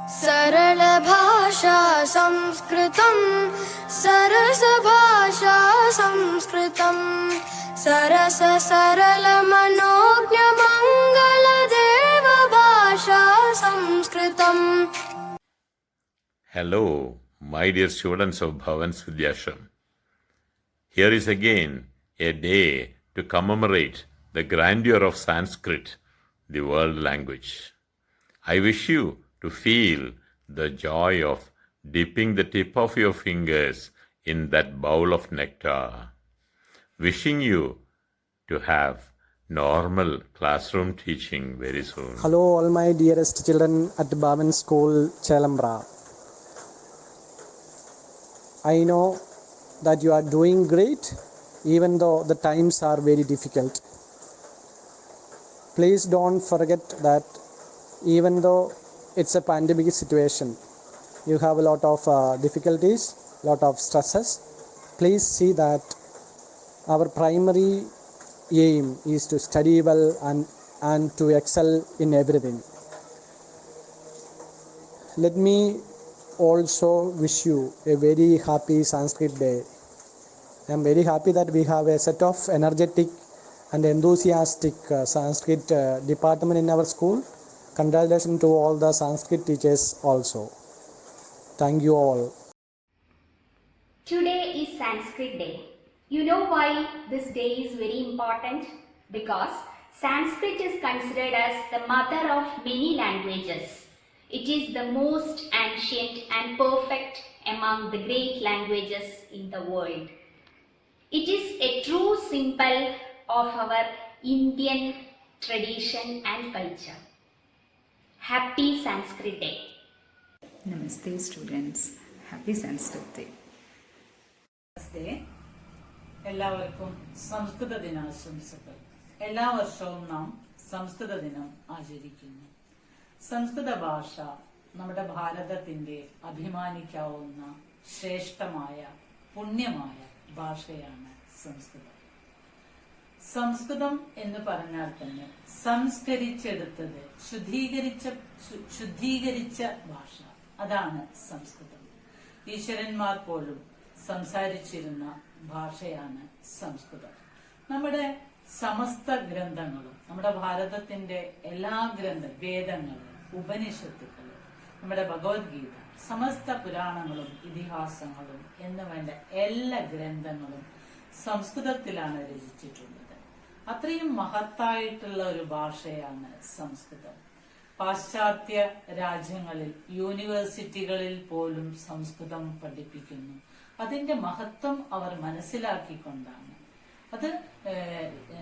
सरल भाषा संस्कृतम् सरस भाषा संस्कृतम् सरस सरल मनोज्ञ मंगल देव भाषा संस्कृतम्. Hello, my dear students of Bhavan's Vidyashram. Here is again a day to commemorate the grandeur of Sanskrit, the world language. I wish you to feel the joy of dipping the tip of your fingers in that bowl of nectar. Wishing you to have normal classroom teaching very soon. Hello, all my dearest children at Bhavan School, Chelambra. I know that you are doing great, even though the times are very difficult. Please don't forget that even though it's a pandemic situation, you have a lot of difficulties, lot of stresses. Please see that our primary aim is to study well and to excel in everything. Let me also wish you a very happy Sanskrit day. I am very happy that we have a set of energetic and enthusiastic Sanskrit department in our school. Congratulations to all the Sanskrit teachers also. Thank you all. Today is Sanskrit Day. You know why this day is very important? Because Sanskrit is considered as the mother of many languages. It is the most ancient and perfect among the great languages in the world. It is a true symbol of our Indian tradition and culture. Happy Sanskrit Day. Namaste students. Happy Sanskrit Day. നമസ്തേ. എല്ലാവർക്കും സംസ്കൃത ദിനാശംസകൾ. എല്ലാ വർഷവും നാം സംസ്കൃത ദിനം ആചരിക്കുന്നു. സംസ്കൃത ഭാഷ നമ്മുടെ ഭാരതത്തിന്റെ അഭിമാനിക്കാവുന്ന ശ്രേഷ്ഠമായ പുണ്യമായ ഭാഷയാണ് സംസ്കൃതം. സംസ്കൃതം എന്ന് പറഞ്ഞാൽ തന്നെ സംസ്കരിച്ചെടുത്തത്, ശുദ്ധീകരിച്ച ഭാഷ, അതാണ് സംസ്കൃതം. ഈശ്വരന്മാർ പോലും സംസാരിച്ചിരുന്ന ഭാഷയാണ് സംസ്കൃതം. നമ്മുടെ സമസ്ത ഗ്രന്ഥങ്ങളും, നമ്മുടെ ഭാരതത്തിന്റെ എല്ലാ വേദങ്ങളും, ഉപനിഷത്തുക്കളും, നമ്മുടെ ഭഗവത്ഗീത, സമസ്ത പുരാണങ്ങളും ഇതിഹാസങ്ങളും എന്ന് വേണ്ട എല്ലാ ഗ്രന്ഥങ്ങളും സംസ്കൃതത്തിലാണ് രചിച്ചിട്ടുള്ളത്. അത്രയും മഹത്തായിട്ടുള്ള ഒരു ഭാഷയാണ് സംസ്കൃതം. പാശ്ചാത്യ രാജ്യങ്ങളിൽ യൂണിവേഴ്സിറ്റികളിൽ പോലും സംസ്കൃതം പഠിപ്പിക്കുന്നു. അതിന്റെ മഹത്വം അവർ മനസ്സിലാക്കിക്കൊണ്ടാണ് അത്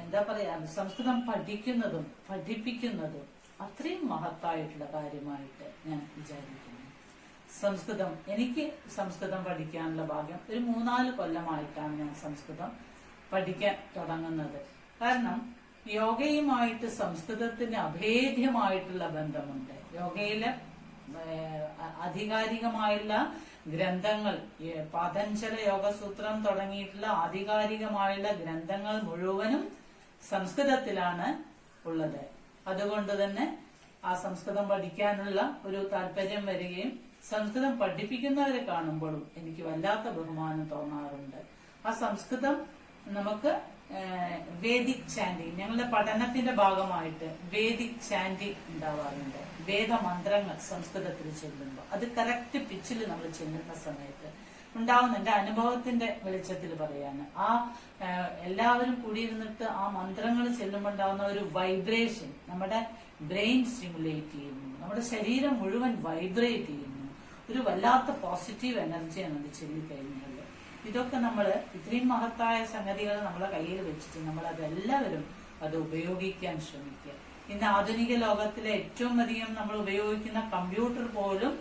എന്താ പറയാ, സംസ്കൃതം പഠിക്കുന്നതും പഠിപ്പിക്കുന്നതും അത്രയും മഹത്തായിട്ടുള്ള കാര്യമായിട്ട് ഞാൻ വിചാരിക്കുന്നു. എനിക്ക് സംസ്കൃതം പഠിക്കാനുള്ള ഭാഗ്യം ഒരു 3-4 കൊല്ലമായിട്ടാണ് ഞാൻ സംസ്കൃതം പഠിക്കാൻ തുടങ്ങുന്നത്. കാരണം യോഗയുമായിട്ട് സംസ്കൃതത്തിന് അഭേദ്യമായിട്ടുള്ള ബന്ധമുണ്ട്. യോഗയിലെ ആധികാരികമായുള്ള ഗ്രന്ഥങ്ങൾ, പതഞ്ജല യോഗസൂത്രം തുടങ്ങിയിട്ടുള്ള ആധികാരികമായുള്ള ഗ്രന്ഥങ്ങൾ മുഴുവനും സംസ്കൃതത്തിലാണ് ഉള്ളത്. അതുകൊണ്ട് തന്നെ ആ സംസ്കൃതം പഠിക്കാനുള്ള ഒരു താല്പര്യം വരികയും സംസ്കൃതം പഠിപ്പിക്കുന്നവരെ കാണുമ്പോഴും എനിക്ക് വല്ലാത്ത ബഹുമാനം തോന്നാറുണ്ട്. ആ സംസ്കൃതം നമുക്ക് വേദിക് ചാൻഡിങ്, ഞങ്ങളുടെ പഠനത്തിന്റെ ഭാഗമായിട്ട് വേദിക് ചാൻഡിങ് ഉണ്ടാവാറുണ്ട്. വേദമന്ത്രങ്ങൾ സംസ്കൃതത്തിൽ ചെല്ലുമ്പോൾ അത് കറക്റ്റ് പിച്ചിൽ നമ്മൾ ചെല്ലുന്ന സമയത്ത് ഉണ്ടാവുന്ന എന്റെ അനുഭവത്തിന്റെ വെളിച്ചത്തിൽ പറയാണ്, ആ എല്ലാവരും കൂടിയിരുന്നിട്ട് ആ മന്ത്രങ്ങൾ ചെല്ലുമ്പോൾ ഉണ്ടാവുന്ന ഒരു വൈബ്രേഷൻ നമ്മുടെ ബ്രെയിൻ സ്റ്റിമുലേറ്റ് ചെയ്യുന്നു, നമ്മുടെ ശരീരം മുഴുവൻ വൈബ്രേറ്റ് ചെയ്യുന്നു. ഒരു വല്ലാത്ത പോസിറ്റീവ് എനർജിയാണ് അത് ചൊല്ലിക്കഴിഞ്ഞാൽ. ഇതൊക്കെ നമ്മൾ ഇത്രയും മഹത്തായ സംഗതികൾ നമ്മളെ കയ്യിൽ വെച്ചിട്ട് നമ്മൾ അതെല്ലാവരും അത് ഉപയോഗിക്കാൻ ശ്രമിക്കുക. ഇന്ന് ആധുനിക ലോകത്തിലെ ഏറ്റവും അധികം നമ്മൾ ഉപയോഗിക്കുന്ന കമ്പ്യൂട്ടർ പോലും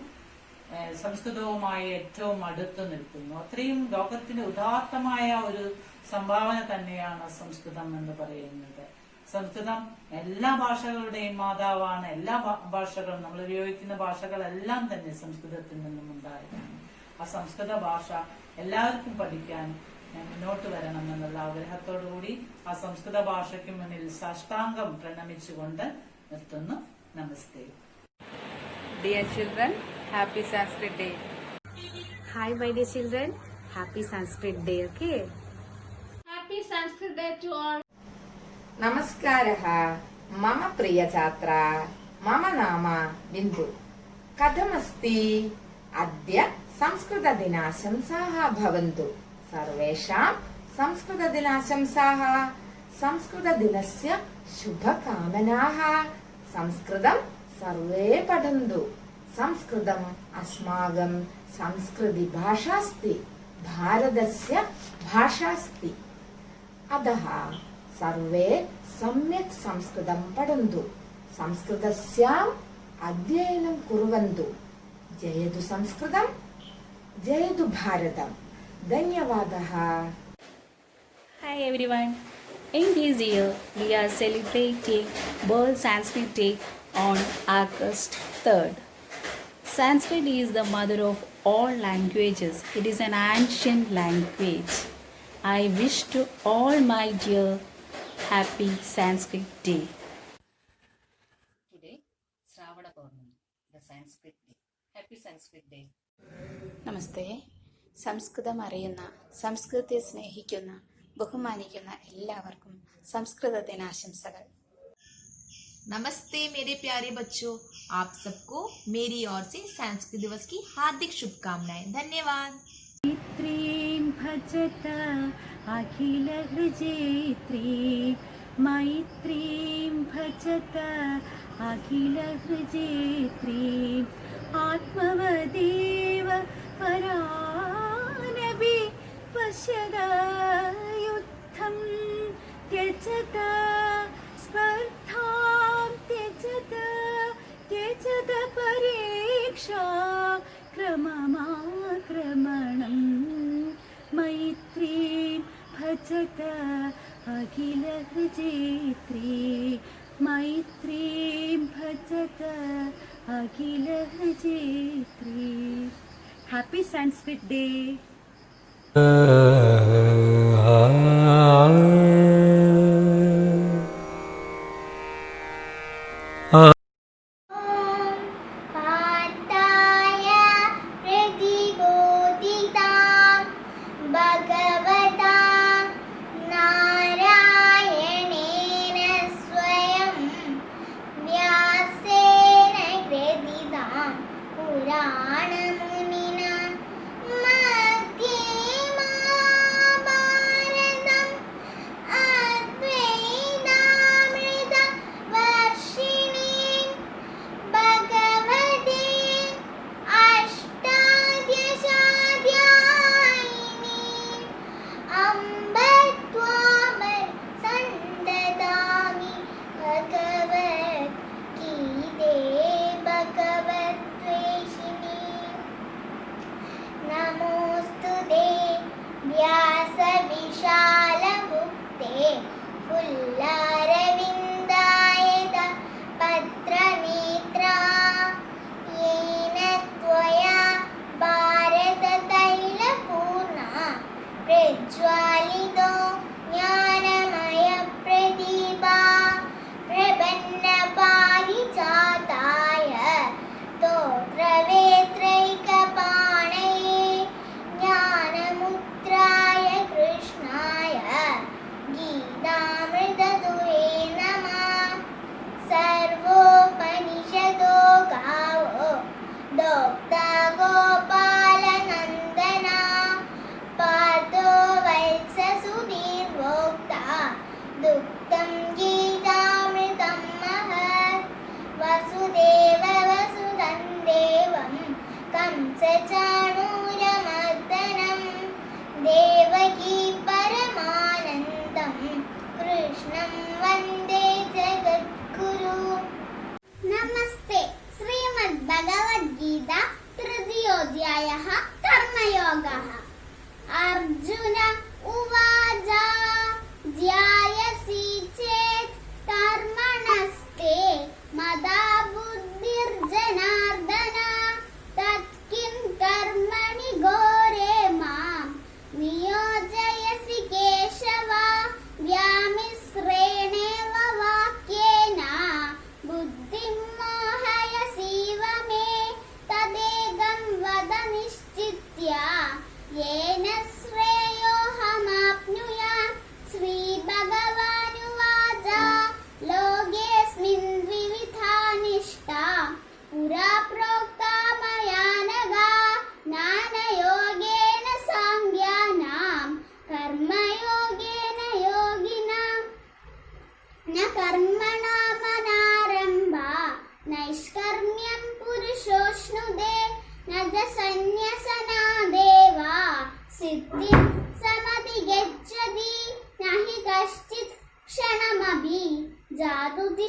സംസ്കൃതവുമായി ഏറ്റവും അടുത്ത് നിൽക്കുന്നു. അത്രയും ലോകത്തിന്റെ ഉദാത്തമായ ഒരു സംഭാവന തന്നെയാണ് സംസ്കൃതം എന്ന് പറയുന്നത്. സംസ്കൃതം എല്ലാ ഭാഷകളുടെയും മാതാവാണ്. എല്ലാ ഭാഷകളും, നമ്മൾ ഉപയോഗിക്കുന്ന ഭാഷകളെല്ലാം തന്നെ സംസ്കൃതത്തിൽ നിന്നും ഉണ്ടായതാണ്. ആ സംസ്കൃത ഭാഷ എല്ലാവർക്കും പഠിക്കാൻ മുന്നോട്ട് വരണം എന്നുള്ള ആഗ്രഹത്തോടുകൂടി ആ സംസ്കൃത ഭാഷയ്ക്ക് മുന്നിൽ സാഷ്ടാംഗം പ്രണമിച്ചുകൊണ്ട് നിർത്തുന്നു. നമസ്തേ. Dear children, Happy Sanskrit Day. Hi, my dear children. Happy Sanskrit Day, okay? Happy Sanskrit Day to all. नमस्कारः मम प्रियछात्रा मम नाम बिन्दु कथमस्ति अद्य संस्कृतदिनाशंसाः भवन्तु सर्वेषां संस्कृतदिनाशंसाः संस्कृतदिनस्य शुभकामनाः संस्कृतं सर्वे पठन्तु संस्कृतम् अस्माकं संस्कृतिभाषा अस्ति भारतस्य भाषा अस्ति अतः सर्वे सम्यक् संस्कृतं पठन्तु संस्कृतस्याम् अध्ययनं कुर्वन्तु जयतु संस्कृतं जयतु भारतम् धन्यवादः Hi everyone. In this year, we are celebrating World Sanskrit Day on August 3rd. Sanskrit is the mother of all languages. It is an ancient language. I wish to all my dear happy Sanskrit Day. Today, Shravana Purnami, the Sanskrit Day. Happy Sanskrit Day. നമസ്തേ. സംസ്കൃതം അറിയുന്ന സംസ്കൃതത്തെ സ്നേഹിക്കുന്ന ബഹുമാനിക്കുന്ന എല്ലാവർക്കും സംസ്കൃത ദിനാശംസകൾ. नमस्ते मेरे प्यारे बच्चों, आप सबको मेरी ओर से संस्कृत दिवस की हार्दिक शुभकामनाएं. धन्यवाद. मैत्रीं भजत अखिल हृजेत्री मैत्रीं भजत अखिल हृजेत्री आत्मवदेव परानपि पश्यत युद्धं त्यजत स्पर्धां त्यजत त्यजत परीक्षा क्रममाक्रमणं मैत्रीं भजत अखिल हृजेत्री मैत्रीं भजत अखिल हृजेत्री. Happy Sanskrit Day. पार्थाय प्रतिबोधितां भगवता नारायणेन स्वयं व्यासेन ग्रथितां पुराणमुनिना मध्ये महाभारतं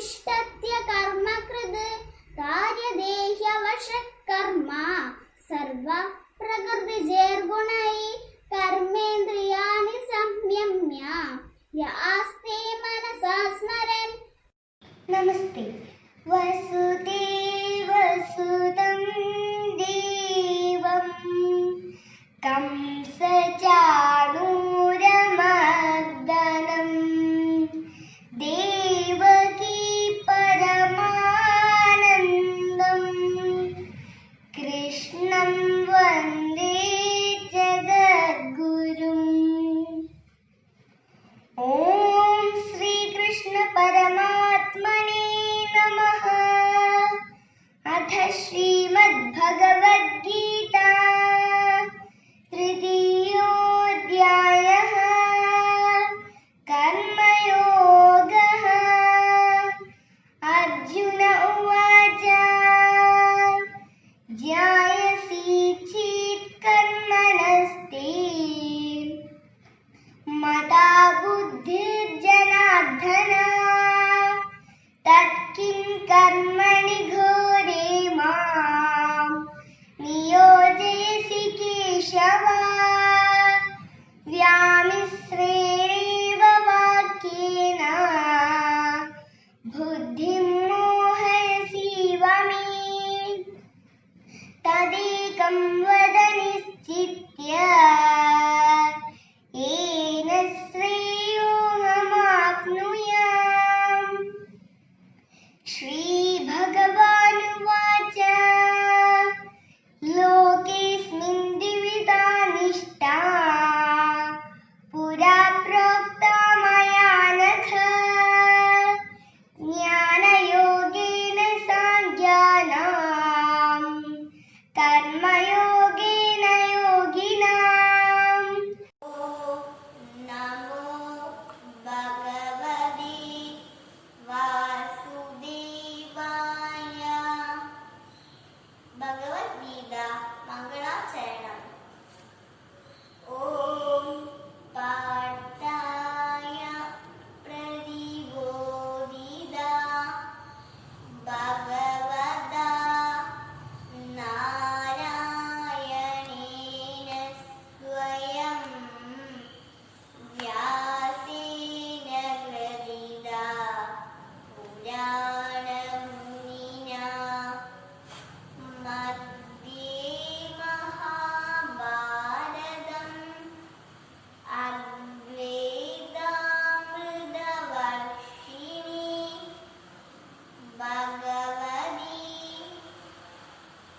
तिष्ठत्य कर्मकृत् कार्यदेह्यवशकर्म सर्व प्रकृतिजैर्गुणैः कर्मेन्द्रियाणि संयम्य य आस्ते मनसा स्मरन्. नमस्ते. वसुदेवसुतं देवं कंसचाणूरमर्दनं देवकी परमानन्दं कृष्णं वन्दे जगद्गुरुम्. ॐ श्रीकृष्ण परमात्मने नमः. अथ श्रीमद्भगवद्गीता तृतीयोऽध्यायः कर्मयोगः. अर्जुन उवाच ज्ञायसि चेत् कर्मणस्ते मता बुद्धिर्जनार्दन तत्किं कर्मणि घोरे मां नियोजयसि केशव. व्यामिश्रेणेव वाक्येन बुद्धिं मोहयसीव मे. तदेकं वद निश्चित्य येन श्रेयोऽहमाप्नुयाम्. श्रीभगवानुवाच लोकेऽस्मिन् द्विविधा निष्ठा पुरा प्रोक्ता मया नघ. ज्ञानयोगेन साङ्ख्यानां कर्मयोगेन योगिनाम्. नमो भगवते वासुदेवाय. भगवद्गीता मङ्गलाचरणम्. ॐ पार्थाय प्रतिबोधिता भगवता नारायणेन स्वयं व्यासेन ग्रथिता पुराणमुनिना मध्ये महाभारतम् अद्वैतामृतवर्षिणी भगवती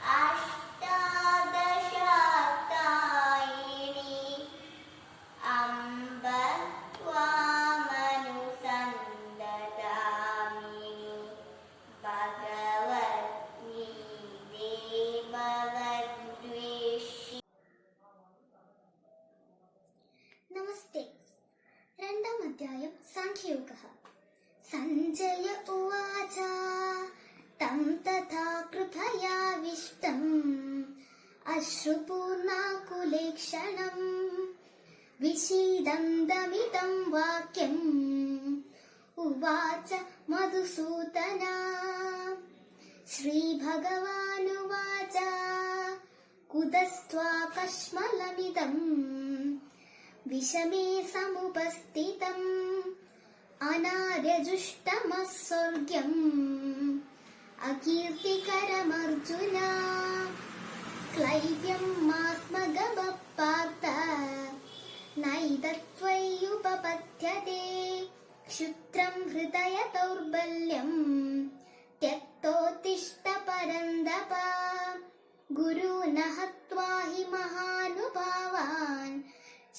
अष्टादशाध्यायिनी अम्ब त्वामनुसन्दधामिनी भगवद्गीते भगवद्वेषी. नमस्ते. രണ്ടാം അധ്യായം സാഖ്യയോഗഃ. സഞ്ജയ ഉവാച തം തഥാ കൃപയാവിഷ്ടം അശ്രുപൂർണാകുലേക്ഷണം വിഷീദന്തമിദം വാക്യം ഉവാച മധുസൂദന. ശ്രീഭഗവാനുവാച കുതസ്ത്വാകശ്മലമിദം വിഷമേ സമുപസ്ഥിതം അനാര്യജുഷ്ടമസ്വർഗ്യം അകീർത്തികരമർജുന. ക്ലൈവ്യം മാസ്മഗമപാർത്ത നൈതത്വയ്യുപപദ്ധ്യത്തെ. ക്ഷുദ്രം ഹൃദയ ദൗർബല്യം त्यक्तोत्तिष्ठ परन्दप. गुरुन् हत्वा हि महानुभावान्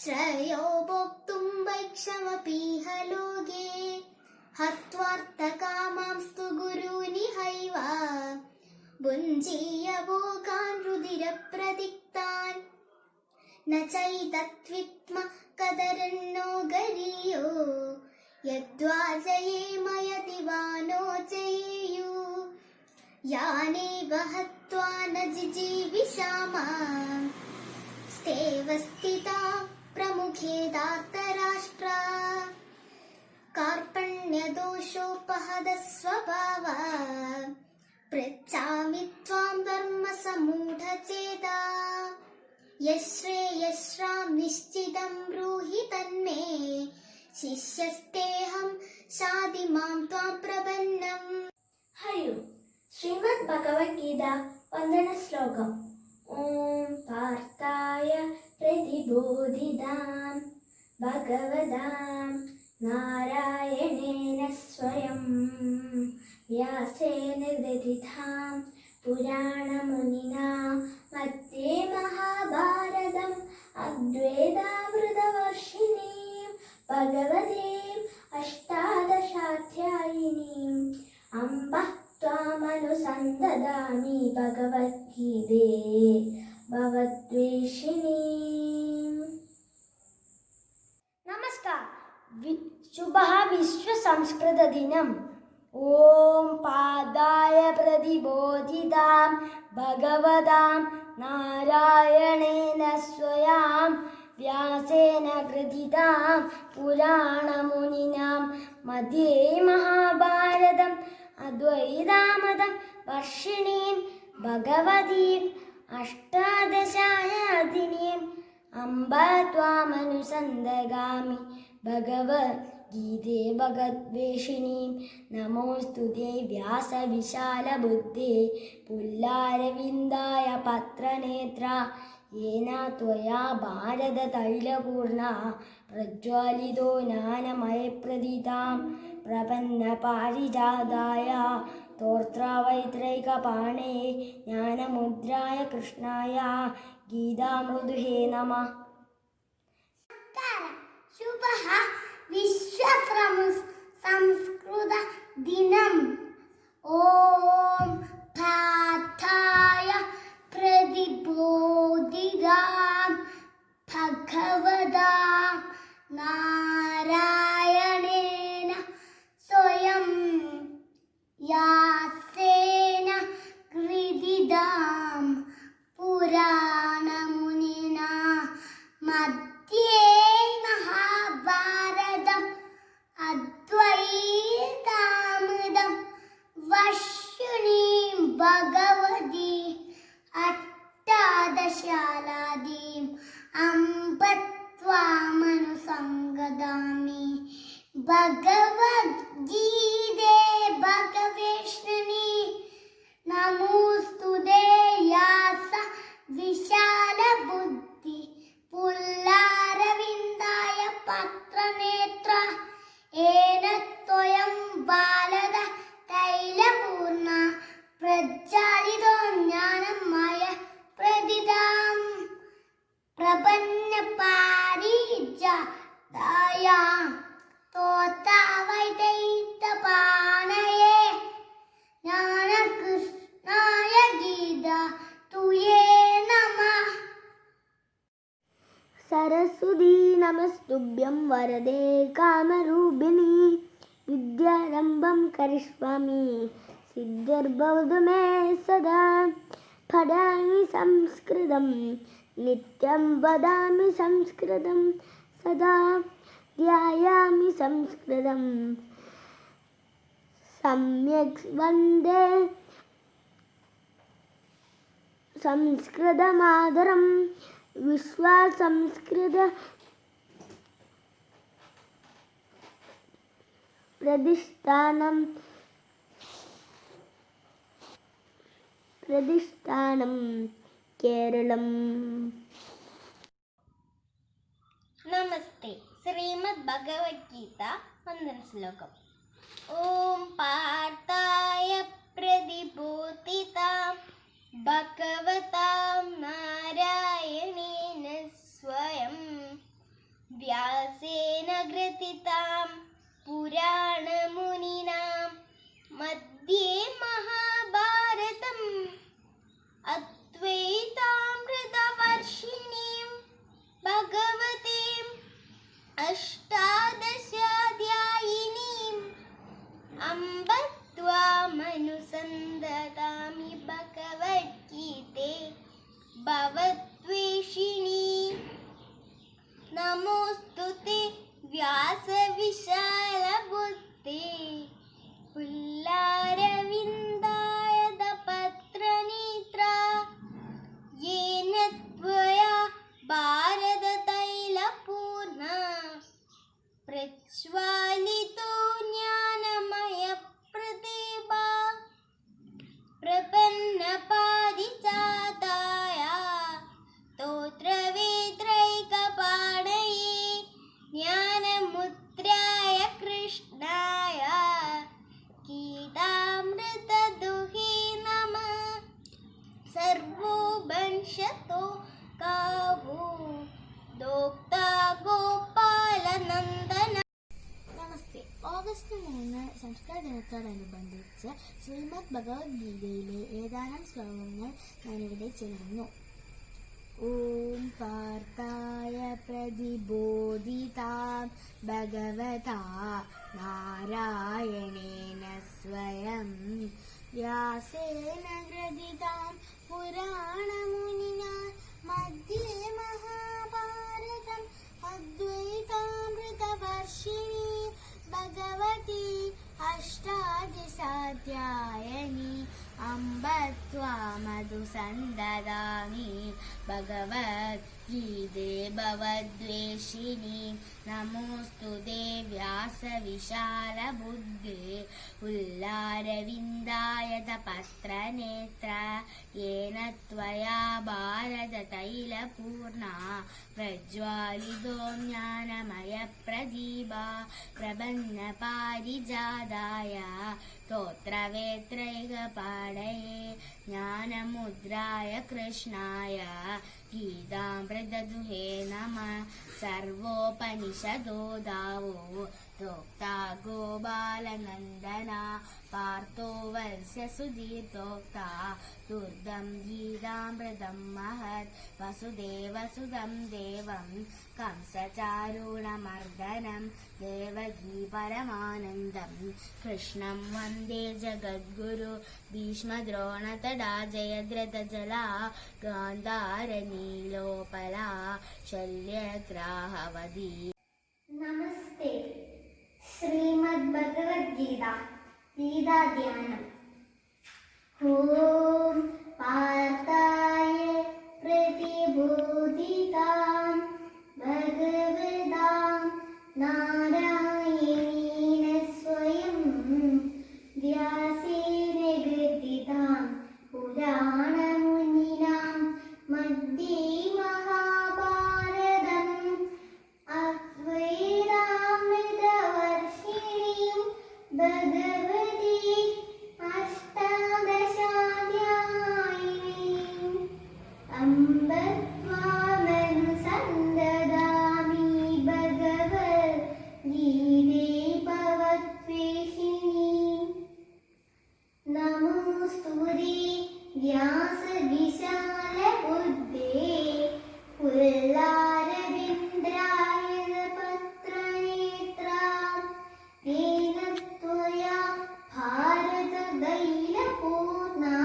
श्रेयो भोक्तुं वैक्षमपीह लोके. हत्वार्थकामांस्तु गुरूनिहैव भुञ्जीय भोगान् रुधिरप्रदिक्तान्. न चैतत्वित्म कदरन्नो गरीयो यद्वा जयेमयति वा नो जयेयु. यानेव हत्वा न जिजीविषामः स्तेव स्थिता प्रमुखे धार्तराष्ट्रा. कार्पण्य न्यदोषोपहदस्वभावा पृच्छामि त्वां धर्मसमूढचेता यश्रेयश्रां निश्चितं ब्रूहि तन्मे शिष्यस्तेऽहं शाधि मां त्वां प्रपन्नम्. ഹരിയോ ശ്രീമദ് ഭഗവത്ഗീത വന്ദന ശ്ലോകം. ഓം പാർത്ഥായ പ്രതിബോധിതാം ഭഗവതാം നാരായണേന സ്വയം വ്യാസേന ഗൃഥിതാം പുരാണമുനിനാ മധ്യേ മഹാഭാരതം അദ്വൈതാമൃതവർഷിണീം ഭഗവതീം അഷ്ടാദശാധ്യായിനീം അംബ ത്വാമനുസന്തദാമി ഭഗവദ്ഗീതേ ഭവദ്വേഷിണീം. നമസ്കാരം. ശുഭഃ വിശ്വ സംസ്കൃത ദിനം. ഓം പാദായ പ്രതിബോധിതാം ഭഗവതാം നാരായണേന സ്വയം വ്യാസേന കൃതിതാം പുരാണമുനിനാം മധ്യേ മഹാഭാരതം അദ്വൈതാമതം വർഷിണീം ഭഗവതീം അഷ്ടാദശായാതിനീം അംബ ത്വാമനുസന്തഗാമി ഭഗവദ്ഗീതേ ഭഗവദ്വേഷിണീം. നമോസ്തുതേ വ്യാസവിശാലബുദ്ധേ പുല്ലാരവിന്ദായ പത്രനേത്ര येन त्वया भारततैलपूर्णा प्रज्वालितो ज्ञानमयप्रदितां प्रपन्नपारिजाताय तोत्रवैत्रैकपाणे ज्ञानमुद्राय कृष्णाय गीतामृदुहे नमः. शुभः विश्व संस्कृत दिनम्. ओम पार्थाय പ്രതിബോധിതാം ഭഗവതാ നാരായണേന സ്വയം വ്യാസേന കൃതിതാം പുരാണമുനിനാ മധ്യേ മഹാഭാരതം അദ്വൈതാമൃതം വർഷിണീം ഭഗവതി അഷ്ടാദശാലാദീം അംബ ത്വാമനുസന്തദാമി ഭഗവദ്ഗീതേ ഭഗവേഷ്ണി. നമോസ്തുതേ വ്യാസ വിശാലബുദ്ധി പുല്ലാരവിന്ദായ പത്രനേത്ര येन त्वयं भारत तैलपूर्णा प्रज्वालितो ज्ञानमय प्रदितां प्रपन्नपारिजाताय तोतावैतैतपाणये ज्ञानकृष्णाय गीता तुये नमः. सरस्वती नमस्तुभ्यं वरदे कामरूपिणी विद्यारम्भं करिष्यामि सिद्धिर्भवतु मे सदा. पठामि संस्कृतं नित्यं वदामि संस्कृतं सदा. ध्यायामि संस्कृतं सम्यक् वन्दे संस्कृतमातरं. विश्वसंस्कृत പ്രതിഷ്ഠാനം കേരളം. നമസ്തേ. ശ്രീമദ് ഭഗവത്ഗീത വന്ദന ശ്ലോകം. ഓം പാർത്ഥായ പ്രതിബോധിതാം ഭഗവതാം നാരായണേന സ്വയം വ്യാസേന ഗ്രഥിതാം പുരാണമുനിനാം മധ്യേ മഹാഭാരതം അദ്വൈതാമൃതവർഷിണീം ഭഗവതീം അഷ്ടാദശാധ്യായിനീം അംബ ത്വാം सर्वो वंशतो गावो दोक्ता गोपालनन्दन. നമസ്തേ. ഓഗസ്റ്റ് 3 സംസ്കൃത ദിനത്തോടനുബന്ധിച്ച് ശ്രീമദ് ഭഗവത്ഗീതയിലെ ഏതാനും ശ്ലോകങ്ങൾ ഞാനിവിടെ ചൊല്ലുന്നു. ഓം പാർത്ഥായ പ്രതിബോധിതാം ഭഗവതാ നാരായണേന സ്വയം വ്യാസേന ഗ്രഥിതാം പുരാണമുനിനാ മധ്യേ മഹാഭാരതം അദ്വൈതാമൃതവർഷിണി ഭഗവതി അഷ്ടാദശാധ്യായനി അംബ ത്വാമധുസന്ദദാമി ഭഗവദ്ഗീതേ ഭവദ്വേഷിണി നമോസ്തുതേ വ്യാസവിശാലബുദ്ധേ ഉല്ലാരവിന്ദായ തപസ്ത്രനേത്ര യേന ത്വയാ ഭാരതതൈലപൂർണാ പ്രജ്വാലിതോ ജ്ഞാനമയപ്രദീപ പ്രപന്നപാരിജാതായ സ്തോത്രവേത്രൈകപാടയേ ജ്ഞാനമുദ്രായ കൃഷ്ണായ ഗീതാമൃതദുഹേ നമഃ. സർവോപനിഷദോ ദാവോ ദോക്താ ഗോപാലനന്ദന പാർത്ഥോ വത്സ്യസുധീർത്തോക്താ ദുർഗം ഗീതാമൃതം മഹത് വസുദേവസുതം ദേവം कंसचारूणमर्दनं देवकी परमानन्दं कृष्णं वन्दे जगद्गुरु भीष्मद्रोणतडा जयद्रथजला गान्धारनीलोपला शल्यग्राहवती. नमस्ते. श्रीमद् भगवद्गीता गीताध्यानम्. ॐ पार्थाय प्रतिबोधितां भगवतां नारायणेन स्वयं व्यासेन ग्रथितां पुराणमुनिना मध्ये महाभारतम् अद्वैतामृतवर्षिणीं भगवती अष्टादशाध्यायिनीम् अम्ब त्वामनुसन्ददामि भगवद्गीते भवद्वेषिणी. नमोस्तुते व्यासविशालबुद्धे पुल्लारविन्द्राय पत्रनेत्रा येन त्वया भारततैलपूर्णा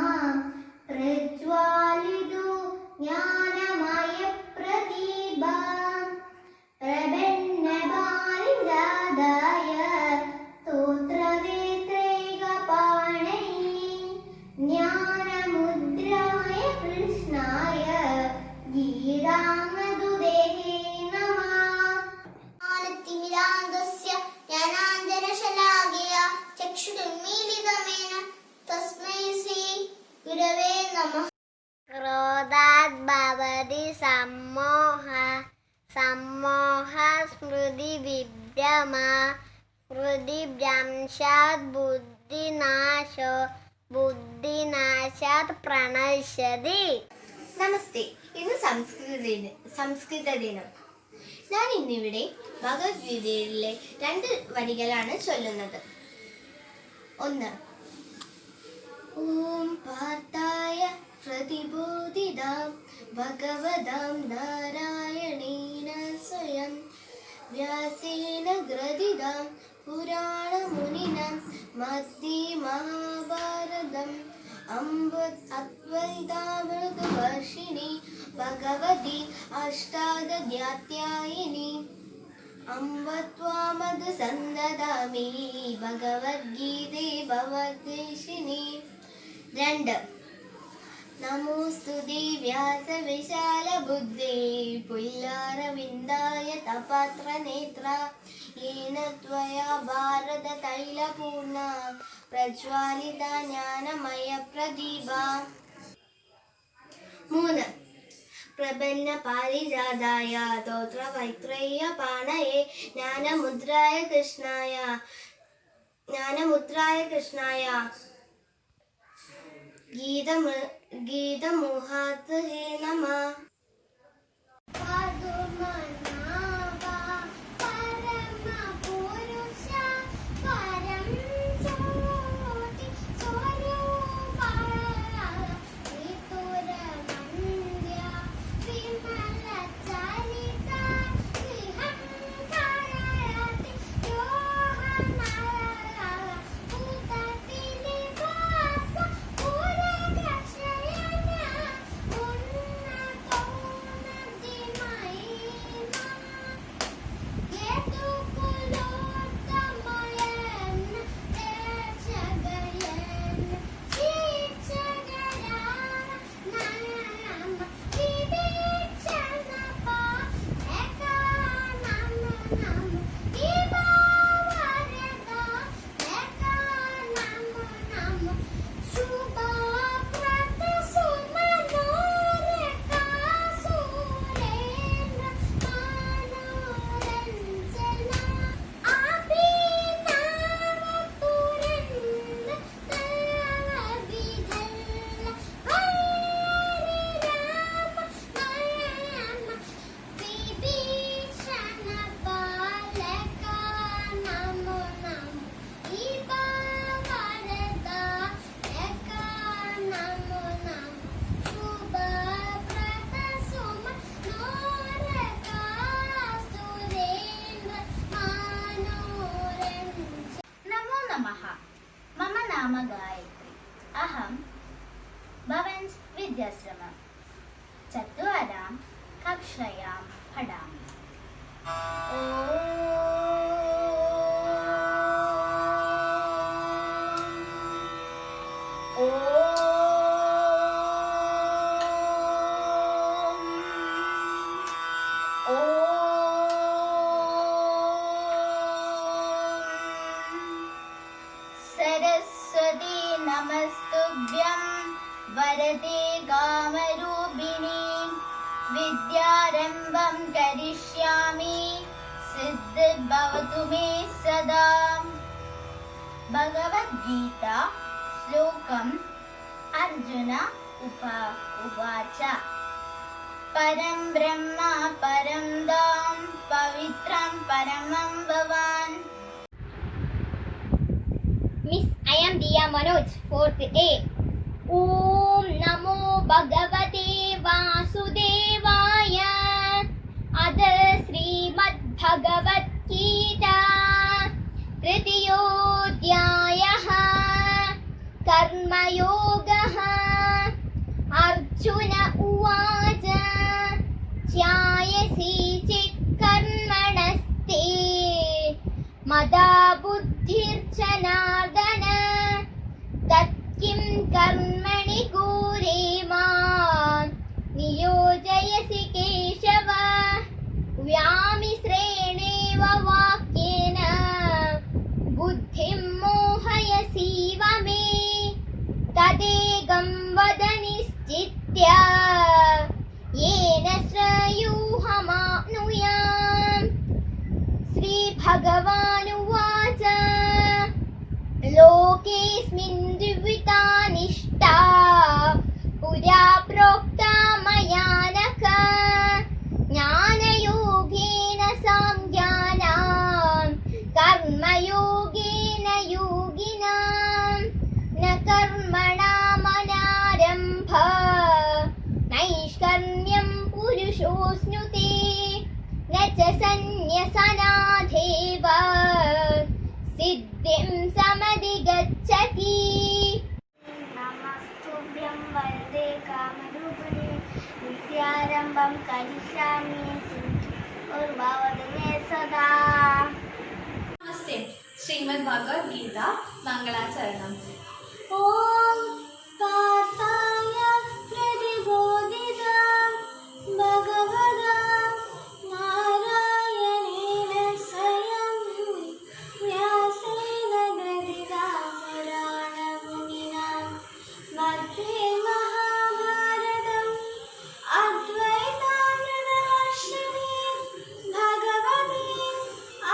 प्रज्वालितो ज्ञानमयप्रदीपा प्रपन्नपारिजाताय स्तोत्रवेत्रैकपाणये ज्ञानमुद्राय कृष्णाय गीतामृतदुहे नमः. ज्ञानतिमिरान्धस्य ज्ञानाञ्जनशलाकया चक्षुरुन्मीलितमेन तस्मै श्री गुरवे नमः. क्रोधात् भवति सम्मोहः सम्मोहः स्मृतिविभ्रमः स्मृतिभ्रंशात् बुद्धिनाशो बुद्धिनाशात् प्रणश्यति. നമസ്തേ. ഇന്ന് സംസ്കൃത ദിനം. ഞാൻ ഇന്നിവിടെ ഭഗവത്ഗീതയിലെ 2 വരികളാണ് ചൊല്ലുന്നത്. 1. ഓം പാർത്ഥായ പ്രതിബോധിതാം ഭഗവതാം നാരായണേന സ്വയം വ്യാസേന ഗ്രഥിതാം പുരാണമുനിനാം മധ്യേ മഹാഭാരതം അദ്വൈതാമൃതവർഷിണി ഭഗവതി അഷ്ടാദശാധ്യായിനി അംബ ത്വാമധുസന്ദദാമി ഭഗവദ്ഗീതേ ഭവദ്വേഷിണി. 2. നമോസ്തുതേ വ്യാസവിശാലബുദ്ധേ പുല്ലാരവിന്ദായ തപത്രനേത്ര യേന ത്വയാ ഭാരതതൈലപൂർണ പ്രജ്വാലിത ജ്ഞാനമയപ്രദീപ. 3. പ്രപന്നപാരിജാതായ സ്തോത്രവൈത്രൈകപാണയേ ജ്ഞാനമുദ്രായ കൃഷ്ണായ गीतमुहात् हे नमः। मम नाम गायत्री। अहं भवन्स् विद्याश्रमं चत्वारां कक्षायां पठामि। सरस्वती नमस्तुभ्यं वरदे कामरूपिणी विद्यारम्भं करिष्यामि सिद्धिर्भवतु मे सदा। भगवद्गीता श्लोकम् अर्जुन उवाच परं ब्रह्म परं धाम पवित्रं परमं भवान्। Miss, I am Diya Manoj, 4th A. Om Namo Bhagavate Vasudevaya. Adha Srimad Bhagavad Gita. Tritiyodhyayah. Karma Yogah. Arjuna Uvacha. Jayasi Chit Karmanaste. Mada बुद्धिर्जनार्दन तत्किं कर्मणि घोरे मां नियोजयसि केशव। व्यामिश्रेणेव वाक्येन बुद्धिं मोहयसीव मे तदेकं वद निश्चित्य येन श्रेयोऽहमाप्नुयाम्। श्रीभगवानुवाच लोकेऽस्मिन् द्विविधा निष्ठा पुरा प्रोक्ता मया नघ। ज्ञानयोगेन साङ्ख्यानां कर्मयोगेन योगिनां न कर्मणामनारम्भ नैष्कर्म्यं पुरुषोऽश्नुते न च सन्न्यसनादेव सिद्धिं समधिगच्छति। नमस्तुभ्यं वरदे कामरूपिणे विद्यारम्भं करिष्यामि सिद्धिर्भवतु मे सदा। नमस्ते। श्रीमद् भगवद गीता मंगलाचरणम्। ॐ पार्थाय प्रतिबोधितं भगवता नारायणेन स्वयं व्यासेन ग्रथितं पुराणमुनिना मध्ये महाभारतम् अद्वैतामृतवर्षिणीं भगवतीम्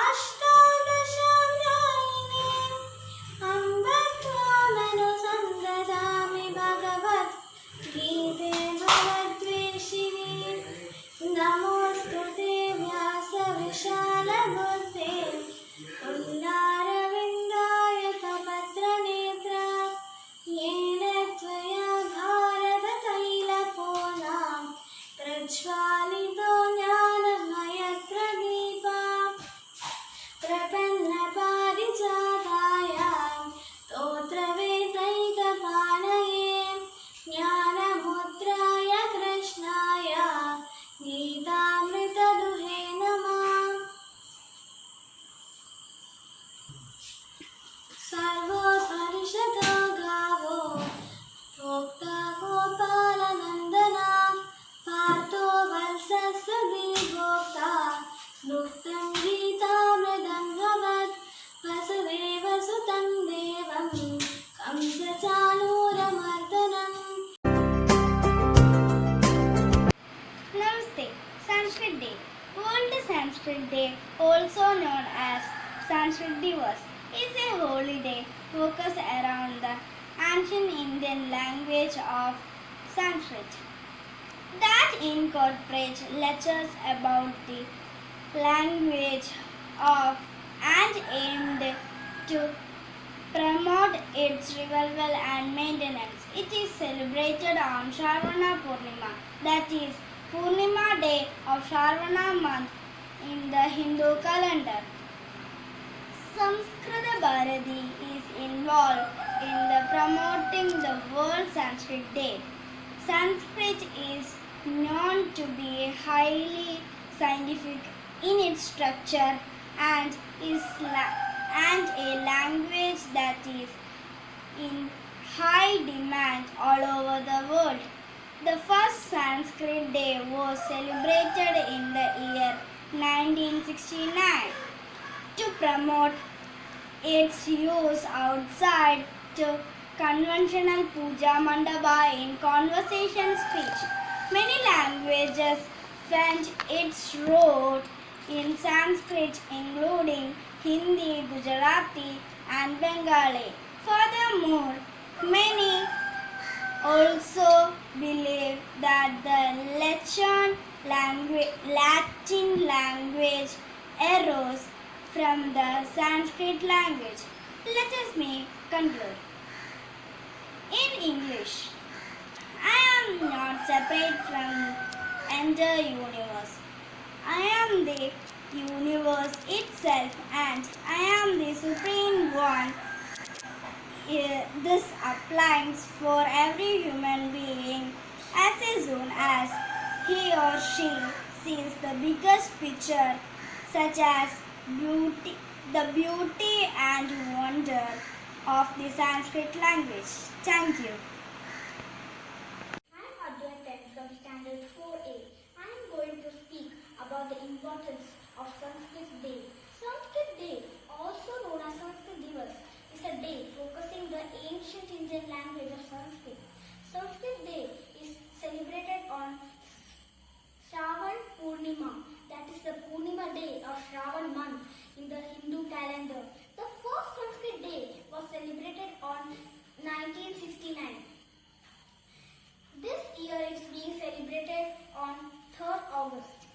अष्टादशाध्यायिनीम् अम्ब त्वां Sanskrit Divas is a holiday focused around the ancient Indian language of Sanskrit that incorporates lectures about the language of and aimed to promote its revival and maintenance. It is celebrated on Shravana Purnima, that is, Purnima day of Shravana month in the Hindu calendar. Samskrita Bharati is involved in the promoting the World Sanskrit Day. Sanskrit is known to be highly scientific in its structure and a language that is in high demand all over the world. The first Sanskrit Day was celebrated in the year 1969 to promote its use outside to conventional puja mandapa in conversation speech. Many languages fend its road in Sanskrit, including Hindi, Gujarati, and Bengali. Furthermore, many also believe that the Latin language arose from the Sanskrit language. Let me conclude. In English, I am not separate from entire universe. I am the universe itself and I am the supreme one. This applies for every human being as soon as he or she sees the biggest picture, such as the beauty and wonder of the Sanskrit language. Thank you. I am Advait from Standard 4A. I am going to speak about the importance of Sanskrit Day. Sanskrit Day, also known as Sanskrit Divas, is a day focusing the ancient Indian language of Sanskrit. Sanskrit Day is celebrated on Shravan Purnima, that is the Purnima day of Shravan month in the Hindu calendar. The first Sanskrit Day was celebrated on 1969. This year it's being celebrated on 3rd August.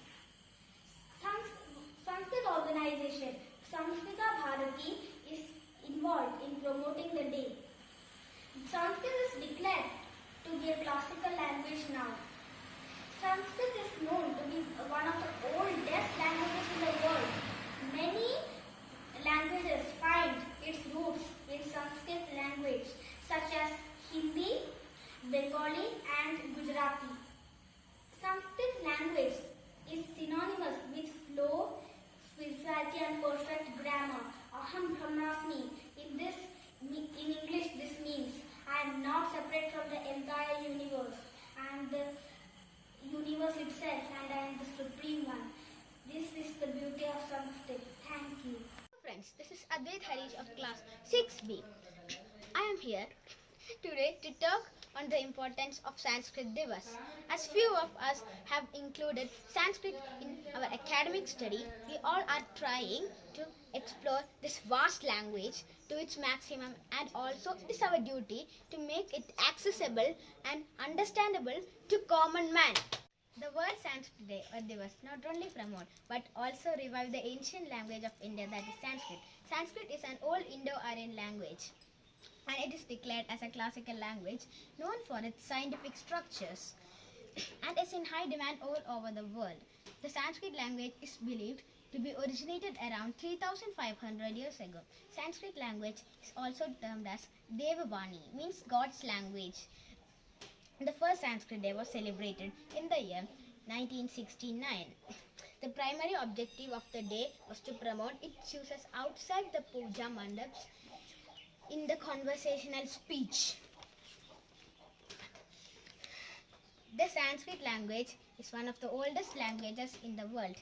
Sanskrit organization Samskrita Bharati is involved in promoting the day. Sanskrit is declared to be a classical language now. Sanskrit is known to be one of the oldest languages in the world. Many languages find its roots in Sanskrit language, such as Hindi, Bengali, and Gujarati. Sanskrit language is synonymous with flow, spirituality, and perfect grammar. Aham Brahmasmi. In English, this means I am not separate from the entire universe. I am the universe itself, and I am the supreme one. This is the beauty of Sanskrit. Thank you. Friends, this is Advait Harish of class 6B. I am here today to talk on the importance of Sanskrit Divas. As few of us have included Sanskrit in our academic study, we all are trying to explore this vast language to its maximum, and also it is our duty to make it accessible and understandable to common man. The World Sanskrit Day or Divas not only promote but also revive the ancient language of India, that is Sanskrit. Sanskrit is an old Indo-Aryan language and it is declared as a classical language known for its scientific structures and is in high demand all over the world. The Sanskrit language is believed to be originated around 3500 years ago. Sanskrit language is also termed as Devavani, means God's language. The first Sanskrit Day was celebrated in the year 1969. The primary objective of the day was to promote its uses outside the puja mandaps in the conversational speech. The Sanskrit language is one of the oldest languages in the world.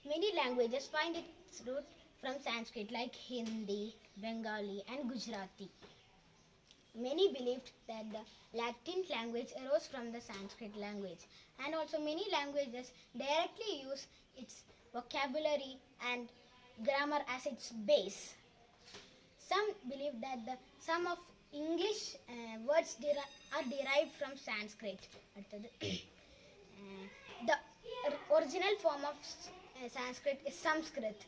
Many languages find its root from Sanskrit, like Hindi, Bengali, and Gujarati. Many believed that the Latin language arose from the Sanskrit language, and also many languages directly use its vocabulary and grammar as its base. Some believe that the sum of English words are derived from Sanskrit. The original form of Sanskrit is Sanskrit.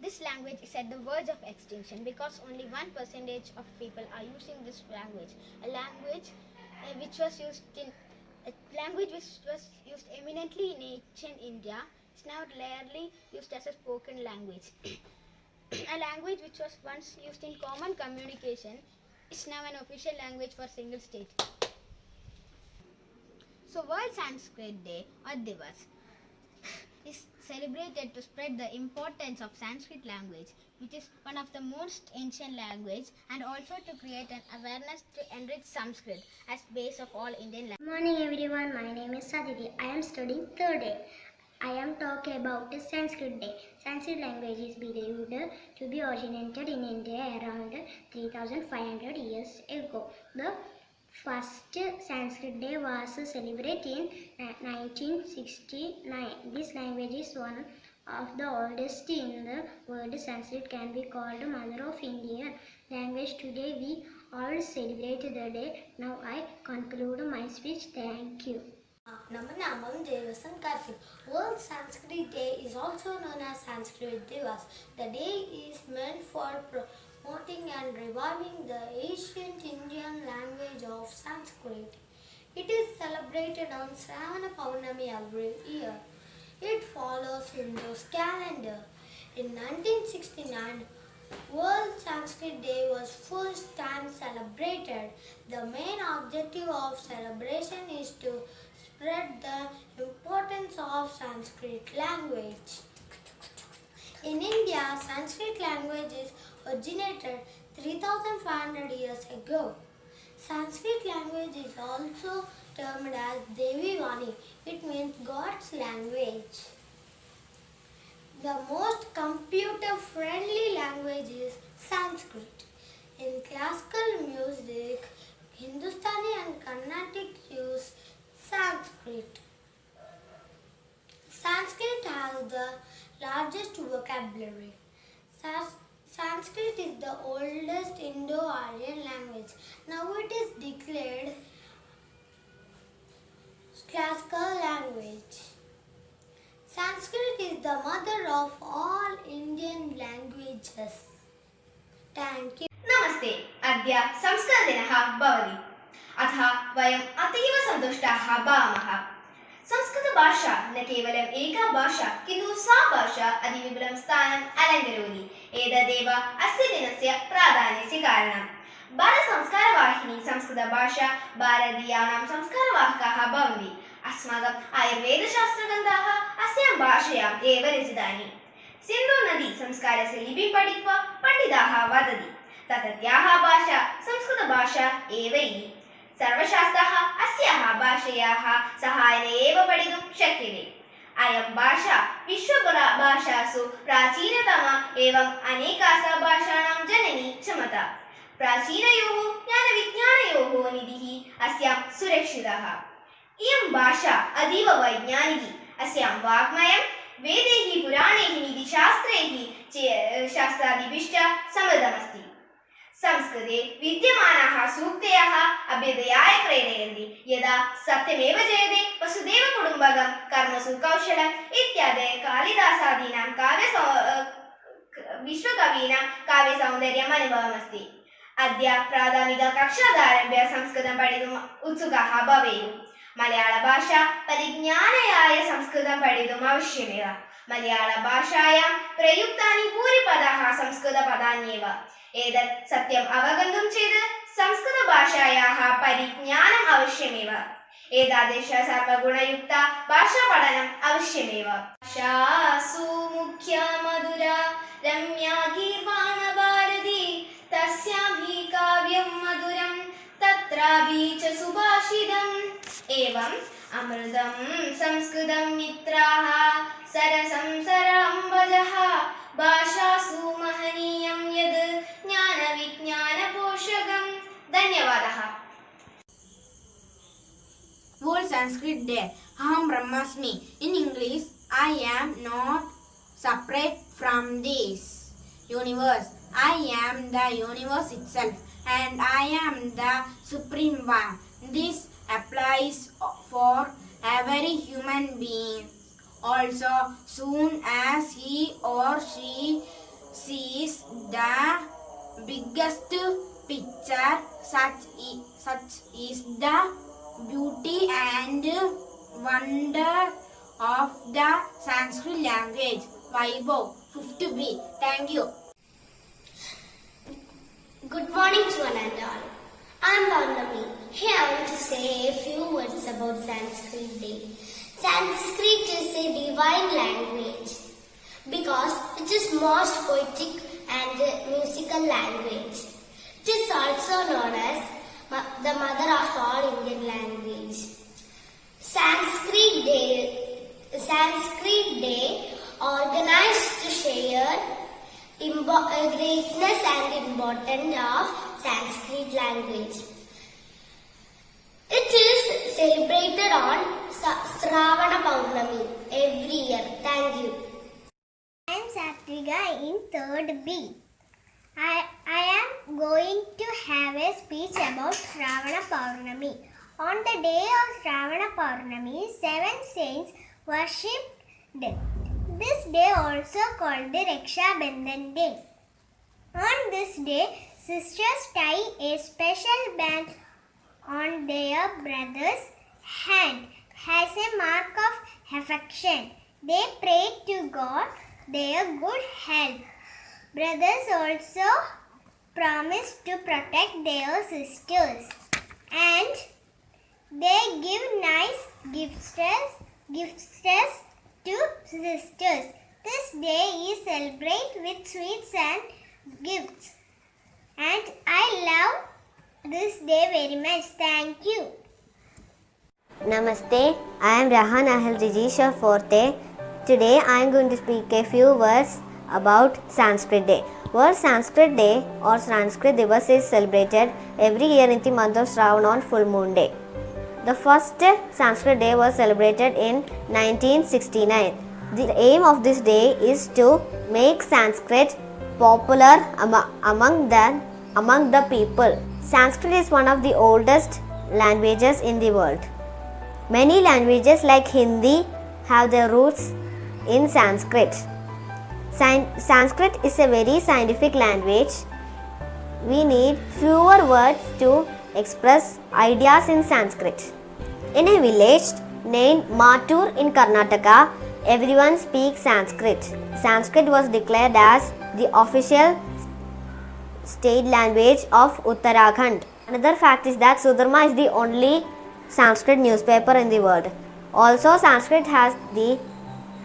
This language is at the verge of extinction because only 1% of people are using this language. A language which was used eminently in ancient India is now rarely used as a spoken language. A language which was once used in common communication is now an official language for a single state. So World Sanskrit Day or Divas is celebrated to spread the importance of Sanskrit language, which is one of the most ancient language, and also to create an awareness to enrich Sanskrit as base of all Indian language. Good morning everyone, my name is Saditi. I am studying 3rd day. I am talking about the Sanskrit Day. Sanskrit language is believed to be originated in India around 3500 years ago. The first Sanskrit Day was celebrated in 1969. This language is one of the oldest in the world. Sanskrit can be called Mother of Indian language. Today we all celebrate the day. Now I conclude my speech. Thank you. Namanamam Devasan Karthik. World Sanskrit Day is also known as Sanskrit Divas. The day is meant for promoting and reviving the ancient Indian language of Sanskrit. It is celebrated on Shravana Paurnami every year. It follows Hindu's calendar. In 1969, World Sanskrit Day was first time celebrated. The main objective of celebration is to spread the importance of Sanskrit language. In India, Sanskrit language is originated 3500 years ago. Sanskrit language is also termed as Devi Vani. It means God's language. The most computer-friendly language is Sanskrit. In classical music, Hindustani and Carnatic use Sanskrit. Sanskrit has the largest vocabulary. Sanskrit is the oldest Indo-Aryan language. Now it is declared classical language. Sanskrit is the mother of all Indian languages. Thank you. नमस्ते अद्य संस्कृतदिनः भवति अतः वयम् अतीव सन्तुष्टाः भवामः संस्कृतभाषा न केवलम् एका भाषा किन्तु सा भाषा अतिविपुलं स्थानम् अलङ्करोति एतदेव अस्य दिनस्य प्राधान्यस्य कारणम् बालसंस्कारवाहिनी संस्कृतभाषा भारतीयानां संस्कारवाहकाः भवन्ति अस्माकम् आयुर्वेदशास्त्रग्रन्थाः अस्यां भाषयाम् एव रचितानि सिन्धुनदी संस्कारस्य लिपिं पठित्वा पण्डिताः वदति तत्रत्याः भाषा संस्कृतभाषा एव इति सर्वशास्त्राः अस्याः भाषायाः सहायेन एव पठितुं शक्यते अयं भाषा विश्वभाषासु प्राचीनतमा एवं अनेकासु भाषाणां जननी क्षमता प्राचीनयोः ज्ञानविज्ञानयोः निधिः अस्यां सुरक्षितः इयं भाषा अतीव वैज्ञानिकी अस्यां वाङ्मयं वेदैः पुराणैः नीतिशास्त्रैः शास्त्रादिभिश्च समृद्धमस्ति संस्कृते विद्यमानाः सूक्तयः अभ्युदयाय प्रेरयन्ति यदा सत्यमेव जयते वसुदेव कुटुम्बकं कर्मसु कौशलम् इत्यादि कालिदासादीनां विश्वकवीनां काव्यसौन्दर्यम् अनुभवमस्ति अद्य प्राथमिककक्षादारभ्य संस्कृतं पठितुम् उत्सुकाः भवेयुः मलयाळभाषा परिज्ञानयाय संस्कृतं पठितुम् अवश्यमेव मलयाळभाषायां प्रयुक्तानि भूरिपदाः संस्कृतपदान्येव एतत् सत्यम् अवगन्तुं चेत् संस्कृतभाषायाः परिज्ञानम् अवश्यमेव एतादृश सर्वगुणयुक्ता भाषापठनम् अवश्यमेव भाषासु मुख्या मधुरा रम्या गीर्वाणभारती तस्यां हि काव्यं मधुरं तत्रापि च सुभाषितम् एवम् अमृतं संस्कृतं मित्राः सरसं सरलं वचः भाषासु महनीयं यद् ज्ञानविज्ञानपोषकम् धन्यवादः World Sanskrit Day. Aham Brahmasmi. In English, I am not separate from this. universe. I am the universe itself, and I am the supreme one. This applies for every human being. Also, soon as he or she sees the biggest picture, such is the beauty and wonder of the Sanskrit language. Vaibhav, 5th B. Thank you. Good morning to one and all. I'm Pawnami. Here I want to say a few words about Sanskrit Day. Sanskrit is a divine language because it is most poetic and musical language. It is also known as the mother of all Indian language. Sanskrit Day organized to share greatness and importance of Sanskrit language. It is celebrated on Shravana Paurnami every year. Thank you. I am Satvika in 3rd B. I am going to have a speech about Shravana Paurnami. On the day of Shravana Paurnami, 7 saints worshipped. This day also called the Raksha Bandhan Day. On this day, sisters tie a special band on their brother's hand as a mark of affection. They pray to God their good health. Brothers also promise to protect their sisters, and they give nice gifts to sisters. This day is celebrated with sweets and gifts, and I love this day very much. Thank you. Namaste, I am Rahan Ahel Jijisha Forte. Today I am going to speak a few words about Sanskrit Day. World Sanskrit Day or Sanskrit Divas is celebrated every year in the month of Shravan on full moon day. The first Sanskrit Day was celebrated in 1969. The aim of this day is to make Sanskrit popular among the people. Sanskrit is one of the oldest languages in the world. Many languages like Hindi have their roots in Sanskrit. Sanskrit is a very scientific language. We need fewer words to express ideas in Sanskrit. In a village named Matur in Karnataka, everyone speaks Sanskrit. Sanskrit was declared as the official state language of Uttarakhand. Another fact is that Sudharma is the only Sanskrit newspaper in the world. Also, Sanskrit has the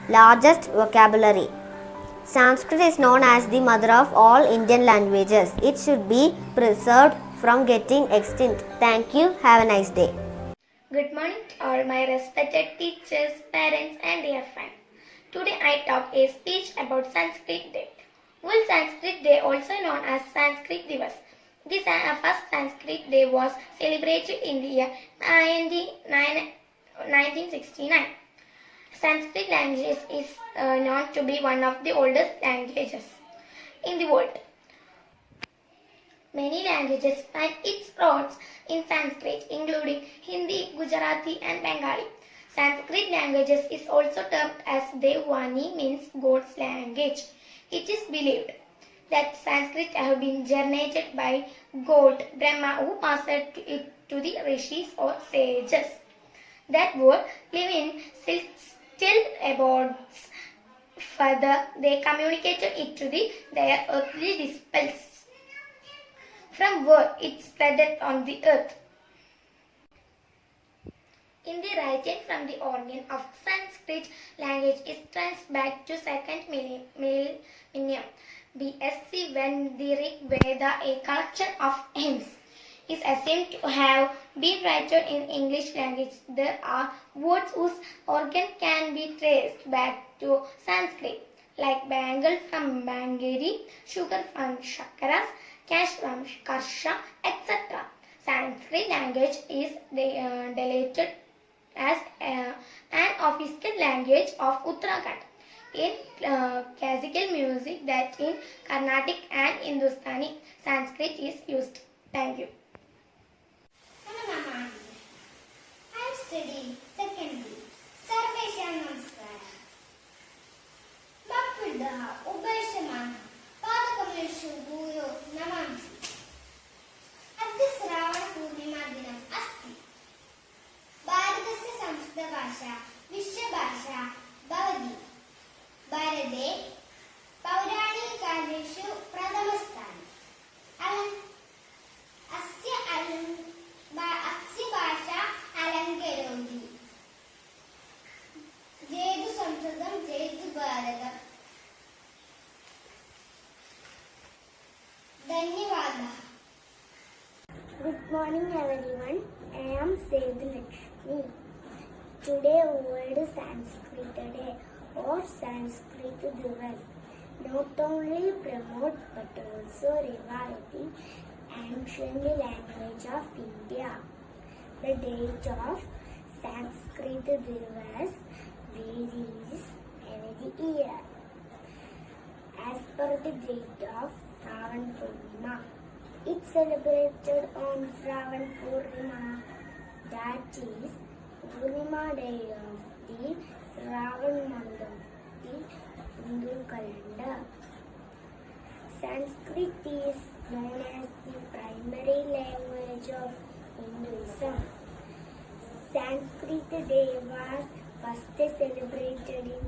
largest vocabulary. Sanskrit is known as the mother of all Indian languages. It should be preserved from getting extinct. Thank you. Have a nice day. Good morning to all my respected teachers, parents and dear friends. Today I talk a speech about Sanskrit Day. World Sanskrit Day, also known as Sanskrit Divas. This first Sanskrit Day was celebrated in the year 1969. Sanskrit language is known to be one of the oldest languages in the world. Many languages find its roots in Sanskrit, including Hindi, Gujarati and Bengali. Sanskrit languages is also termed as Devvani, means God's language. It is believed that Sanskrit have been generated by God, Brahma, who passed it to the rishis or sages that were living still abodes. Further, they communicated it to their earthly disciples, from where it spread on the earth. In the writing from the origin of Sanskrit language is traced back to 2nd millennium BSC, when the Rig Veda, a collection of hymns, is assumed to have been written in English language. There are words whose origin can be traced back to Sanskrit, like bangle from bangeri, sugar from shakaras, cash from karsha, etc. Sanskrit language is dated as an official language of Uttarakhand. in classical music that in Carnatic and Hindustani Sanskrit is used. Thank you. I am studying secondary. Sarvesham Namaskara. Bhaktidah Ubhaishamana Padakameshu Guyo Namamsi. Adya Sravana Purnima Dinam Asti. Bharatasya Samskrita Bhasha Vishya Bhasha Bhavati. Bharate Pauranikaleshu Pradhamastani. Asya Bhasha Alankarodi. Jedu Samskritam Jedu Bharatam. Dhanyavada. Good morning everyone. I am Sedu Lakshmi. Today World Sanskrit Day or Sanskrit Divas not only promote but also revive the ancient language of India. The date of Sanskrit Divas varies every year as per the date of Shravan Purnima. It's celebrated on Shravan Purnima, that is Purnima day of the Shravan month of the Hindu calendar. Sanskrit is known as the primary language of Hinduism. Sanskrit Day was first celebrated in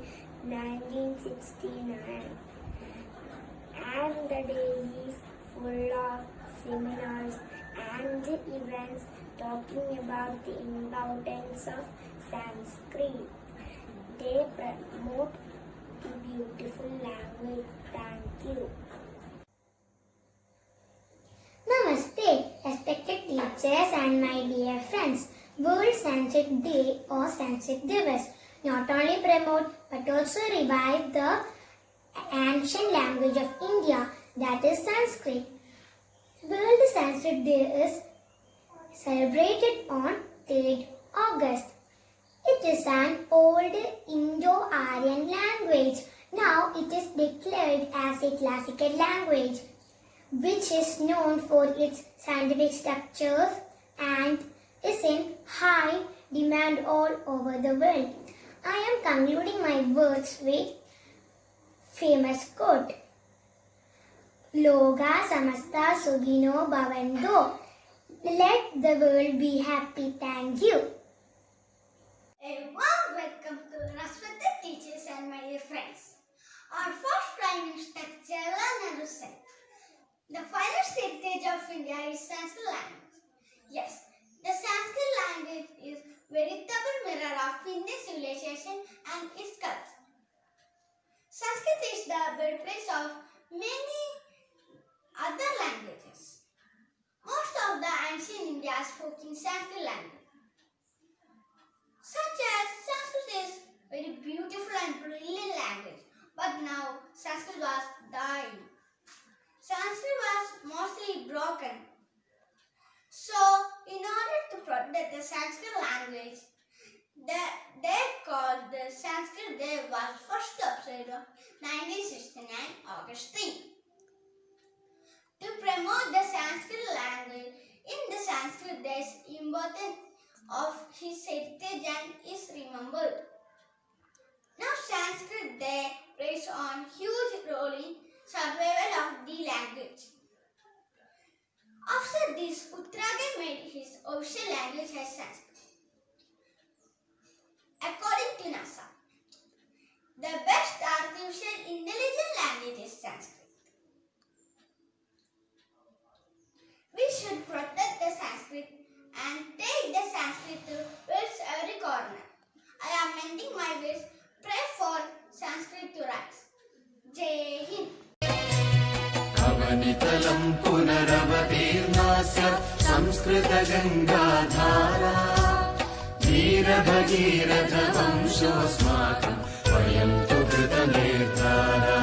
1969 and the day is full of seminars and events talking about the importance of Sanskrit. They promote the beautiful language. Thank you. Namaste, respected teachers and my dear friends. World Sanskrit Day or Sanskrit Divas not only promote but also revive the ancient language of India, that is Sanskrit. World Sanskrit Day is celebrated on 3rd August. It is an old Indo-Aryan language. Now it is declared as a classical language, which is known for its scientific structures and is in high demand all over the world. I am concluding my words with famous quote. Loga samasta sugino bhavantu. Let the world be happy. Thank you. A warm welcome to respected teachers and my dear friends. Our first Prime Minister Jawaharlal Nehru said, the finest heritage of India is Sanskrit language. Yes, the Sanskrit language is veritable mirror of Indian civilization and its culture. Sanskrit is the birthplace of many other languages. Most of the ancient India spoke in Sanskrit language. Such as Sanskrit is very beautiful and brilliant language, but now Sanskrit was dying. Sanskrit was mostly broken. So, in order to protect the Sanskrit language, they called the Sanskrit Day was first observed on 1969 August 3. To promote the Sanskrit language in the Sanskrit Days, importance of his heritage and is remembered. Now Sanskrit Day plays on huge role in survival of the language. After this, Uttarakhand made his official language as Sanskrit. According to NASA, the best artificial intelligence language is Sanskrit. We should protect the Sanskrit and take the Sanskrit to world's every corner. I am ending my wish. Pray for Sanskrit to rise. Jai Hind. अवनितलं पुनरवतीर्णास्य संस्कृतगङ्गाधारा वीरभगीरथवंशोऽस्माकं वयं तु कृतनिर्धारा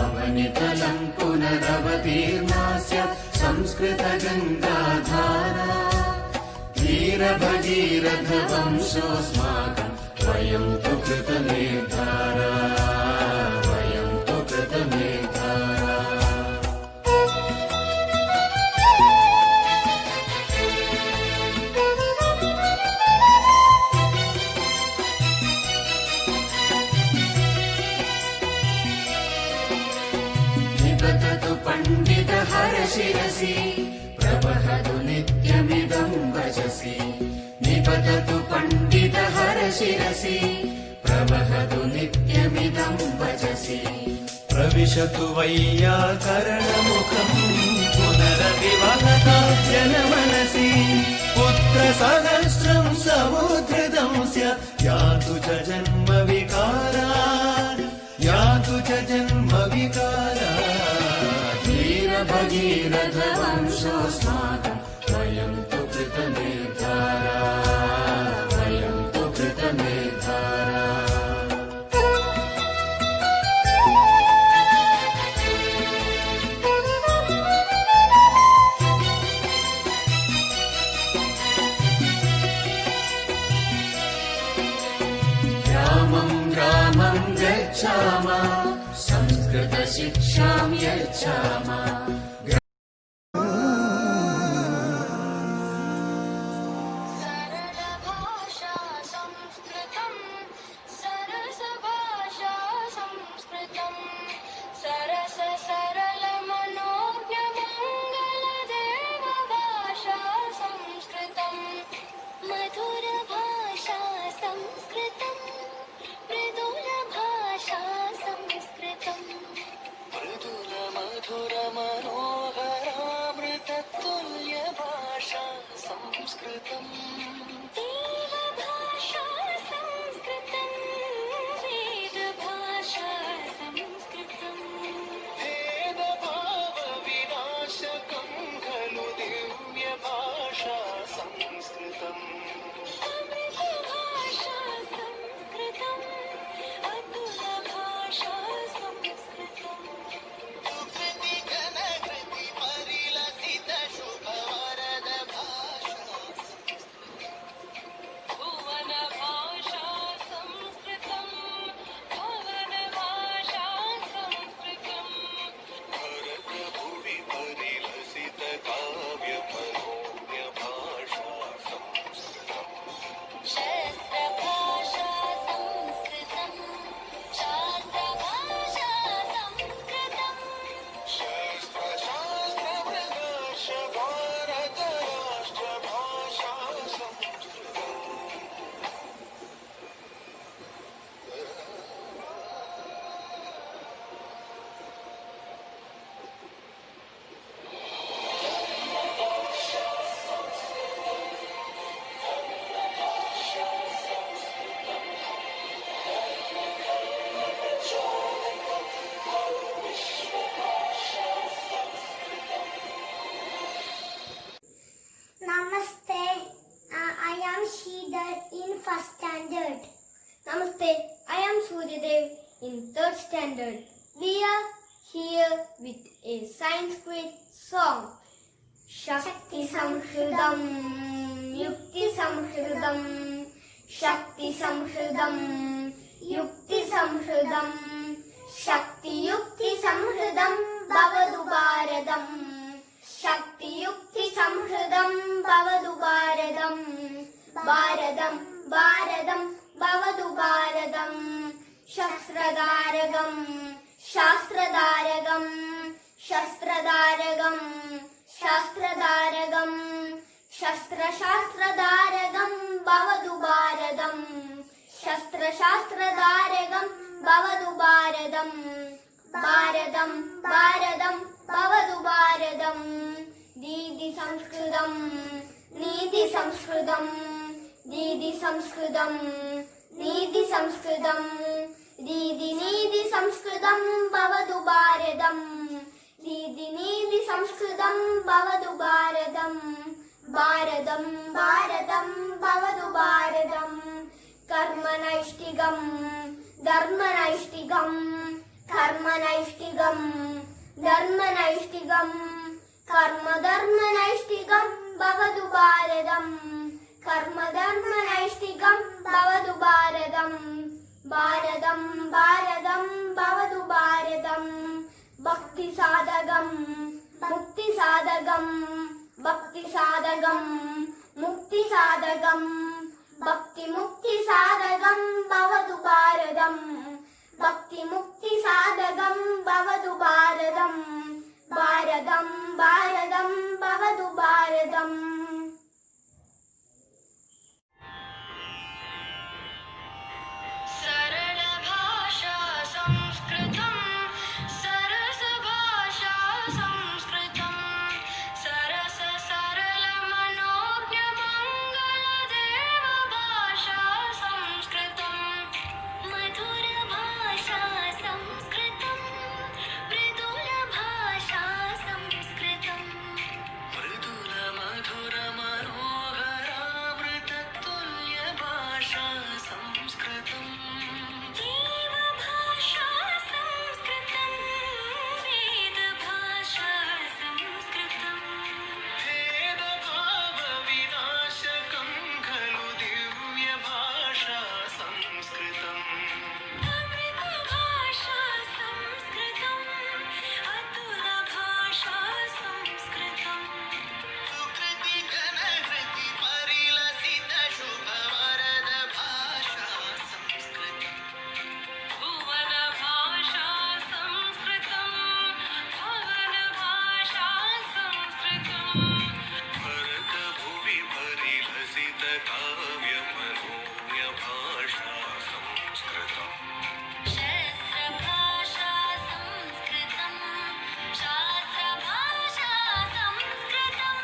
अवनितलं पुनरवतीर्णास्य संस्कृतगङ्गाधारा वीर वीरभगीरथवंशोऽस्माकं वयं तु कृतमेधारा वयं तु कृतमेधारा निपततु पण्डितहरशिरसि प्रवहतु नित्यमिदं वचसि निपततु पण्डितहरशिरसि प्रवहतु नित्यमिदं वचसि प्रविशतु वैयाकरणमुखम् पुनरभिवहता जनमनसि पुत्रसहस्रं समुद्धृतं स्यात् यातु च जन्मविकारात् यातु च जन्मविकारात् वीरभगीरथवंशोऽस्माकं वयं तु कृतमेधारा वयं तु कृतमेधारा ग्रामं ग्रामं गच्छामः संस्कृतशिक्षां यच्छामः सरलभाषा संस्कृतं सरसभाषा संस्कृतं सरस सरलमनोज्ञमङ्गलदेव भाषा संस्कृतं मधुरभाषा संस्कृतं मृदुलभाषा संस्कृतं मृदुलमधुरमनोहरामृततुल्यभाषा संस्कृतं देवभाषा संस्कृतं वेदभाषा संस्कृतं भेदभावविनाशकं खलु दिव्यभाषा संस्कृतम् अमृतभाषा संस्कृतम् अतुलभाषा संस्कृतम् सुकृतिघनकृति परिलसित शुभवरद भाषा भुवनभाषा संस्कृतम् भवनभाषा संस्कृतम् भरतभुवि परिलसित काव्यमनोज्ञभाषा संस्कृतम् शस्त्रभाषा संस्कृतम् शास्त्रभाषा संस्कृतम् शस्त्रशास्त्रप्रकाश भारतराष्ट्रभाषा संस्कृतम् Namaste. I am Shidhar in first standard. Namaste. I am Suryadev in third standard. We are here with a Sanskrit song. Shakti Samhridam, Yukti Samhridam, Shakti Samhridam, Yukti Samhridam, Shakti Yukti Samhridam, Bhavadu Bharadam. Shakti Yukti Samhridam, Bhavadu Bharadam. Bharadam, Bharadam, Bhavadu Bharadam. Shastradaragam, Shastradaragam, Shastradaragam, Shastradaragam, Shastra Shastradaragam, Bhavadu Bharadam. Shastra Shastradaragam, Bhavadu Bharadam. Bharadam, Bharadam, Bhavadu Bharadam. Didi Samskritam, Nidhi Samskritam, Didi Samskritam, Nidhi Samskritam, Didi Nidhi Samskritam, Bhavadu Bharadam. Didi Nidhi Samskritam, Bhavadu Bharadam. Bharadam, Bharadam, Bhavadu Bharadam. Karmanaishtigam, Dharmanaishtigam, Karmanaishtigam, Dharmanaishtigam, Karma Dharmanaishtigam, Bhavadu Bharadam. कर्मधर्मनैष्टिकं भवतु भारतं भारतं भारतं भवतु भारतं भक्तिसाधकं मुक्तिसाधकं भक्तिसाधकं मुक्तिसाधकं भक्तिमुक्तिसाधकं भवतु भारतं भक्तिमुक्तिसाधकं भवतु भारतं भारतं भारतं भवतु भारतम् सरलभाषा संस्कृतं सरसभाषा संस्कृतं सरस सरलमनोज्ञमङ्गलदेव भाषा संस्कृतं मधुरभाषा संस्कृतं मृदुलभाषा संस्कृतं मृदुलमधुरमनोहरामृततुल्यभाषा संस्कृतं देवभाषा संस्कृतं वेदभाषा संस्कृतं भेदभावविनाशकं खलु दिव्यभाषा संस्कृतं अमृतभाषा संस्कृतं अतुलभाषा संस्कृतं सुकृतिघनहृति परिलसितशुभवरदभाषा संस्कृतं भुवनभाषा संस्कृतं भवनभाषा संस्कृतं भरतभुवि परिलसितकाव्यमनोज्ञभाषा संस्कृतं शस्त्रभाषा संस्कृतं शास्त्रभाषा संस्कृतं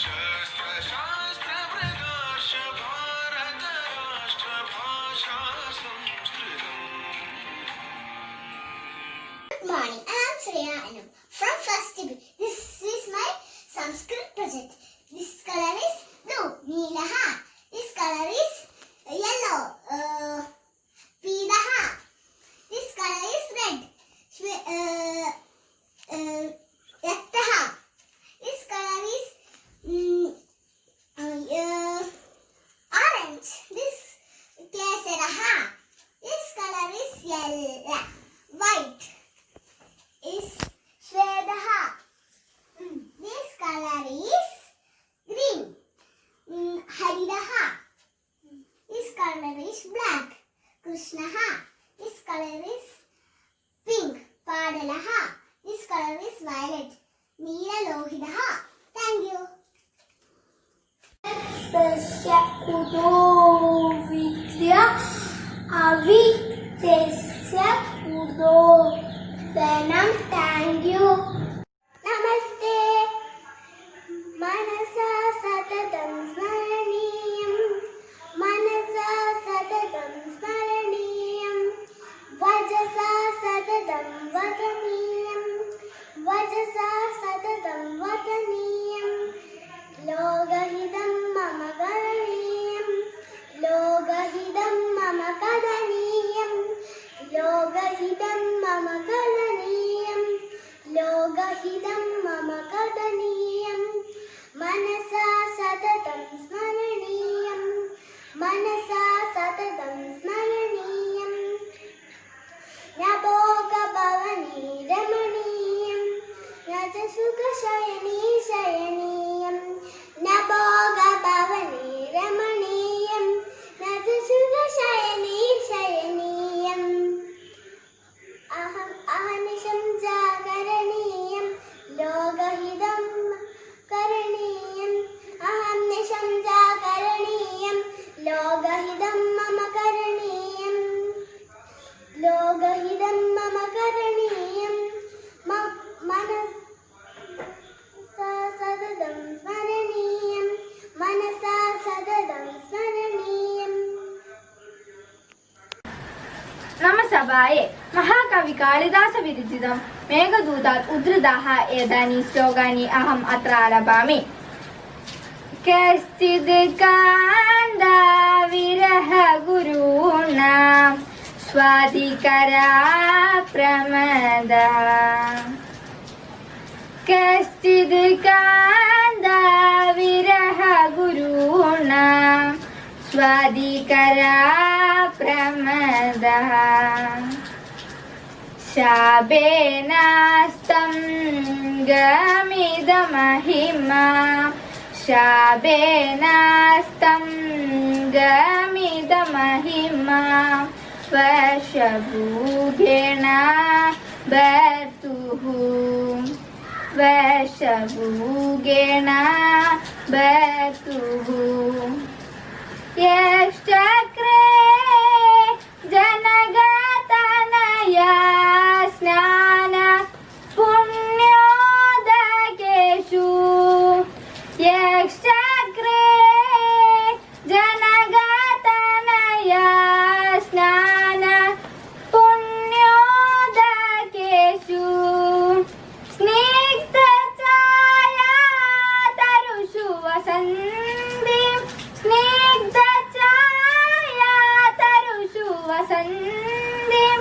शस्त्रशास्त्रप्रकाश भारतराष्ट्रभाषा संस्कृतम्. Good morning, I am Shreya Anam from first B. This is my Sanskrit project. This color is blue, Neelaha. This color is yellow, Peelaha. This color is red, Raktaha. This color is orange. This Kesaraha. This color is yellow. White is Shvedaha. This color is green. Haridaha. This color is black. Krishnaha. This color is pink. Padalaha. This color is violet. Neelalohidaha. Thank you. Tasya kudo vidya avitesya kudo dhanam. Thank you. Namaste. Manasa satatam smaraniyam. Manasa satatam smaraniyam. Vajasa satatam vadaniyam. Vajasa satatam vadaniyam. Logahidam mama karaniyam. Logahidam mama kadaniyam. Logahidam mama kadaniyam. Logahidam mama kadaniyam. Manasa satatam smaraniyam. Manasa satatam smaraniyam. Naboga bhavani ramaniyam. Rajasuka shayani shayaniyam. Naboga bhavani ramaniyam. Rajasuka shayani shayaniyam. Ahanisham jagaraniyam. Logahidam karaniyam. Aham nisham jagaraniyam. Logahidam mama karaniyam. Logahidam mama karaniyam. Manasa sadadam smaraniyam. Manasa sadadam smaraniyam. नम सभाये महाकवि कालिदास विरचितं मेघदूतात् उद्धृताः एतानि श्लोकानि अहम् अत्र आलपामि. कश्चिद् कान्ता विरह गुरूणां स्वातिकरा प्रमदा. कश्चिद् कान्ता विरह गुरूणां स्वादिकरा प्रमदः शाबेनास्तं गमिदमहिमा शाबेनास्तं गमिदमहिमा वशभूगेण बर्तुः वशभूगेण बर्तुः यश्चक्रे जनगतनया स्नान पुण्योदकेषु यश्चक्रे जनगतनया स्नान पुण्योदकेषु स्निग्धछाया तरुषु वसन्तीं स्निग्धछाया तरुषु वसन्तीं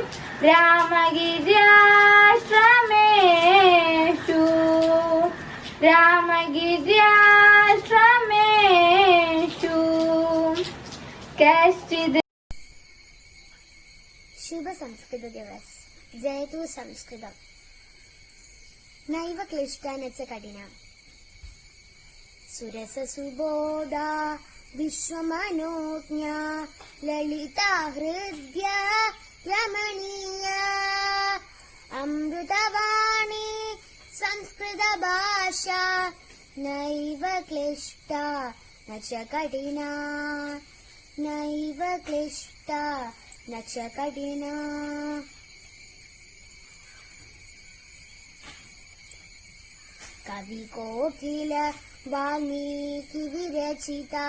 रामगिर्याश्रमेषु रामगिर्याश्रमेषु कश्चित् शुभ संस्कृत दिवस जयतु संस्कृतम नैव क्लिष्टा न च कठिना सुरस सुबोधा विश्वमनोज्ञा ललिता हृद्या रमणीया अमृतवाणी संस्कृत भाषा नैव क्लिष्टा न च कठिना नैव क्लिष्टा न च कठिना कवि कोकिल वाल्मीकि विरचिता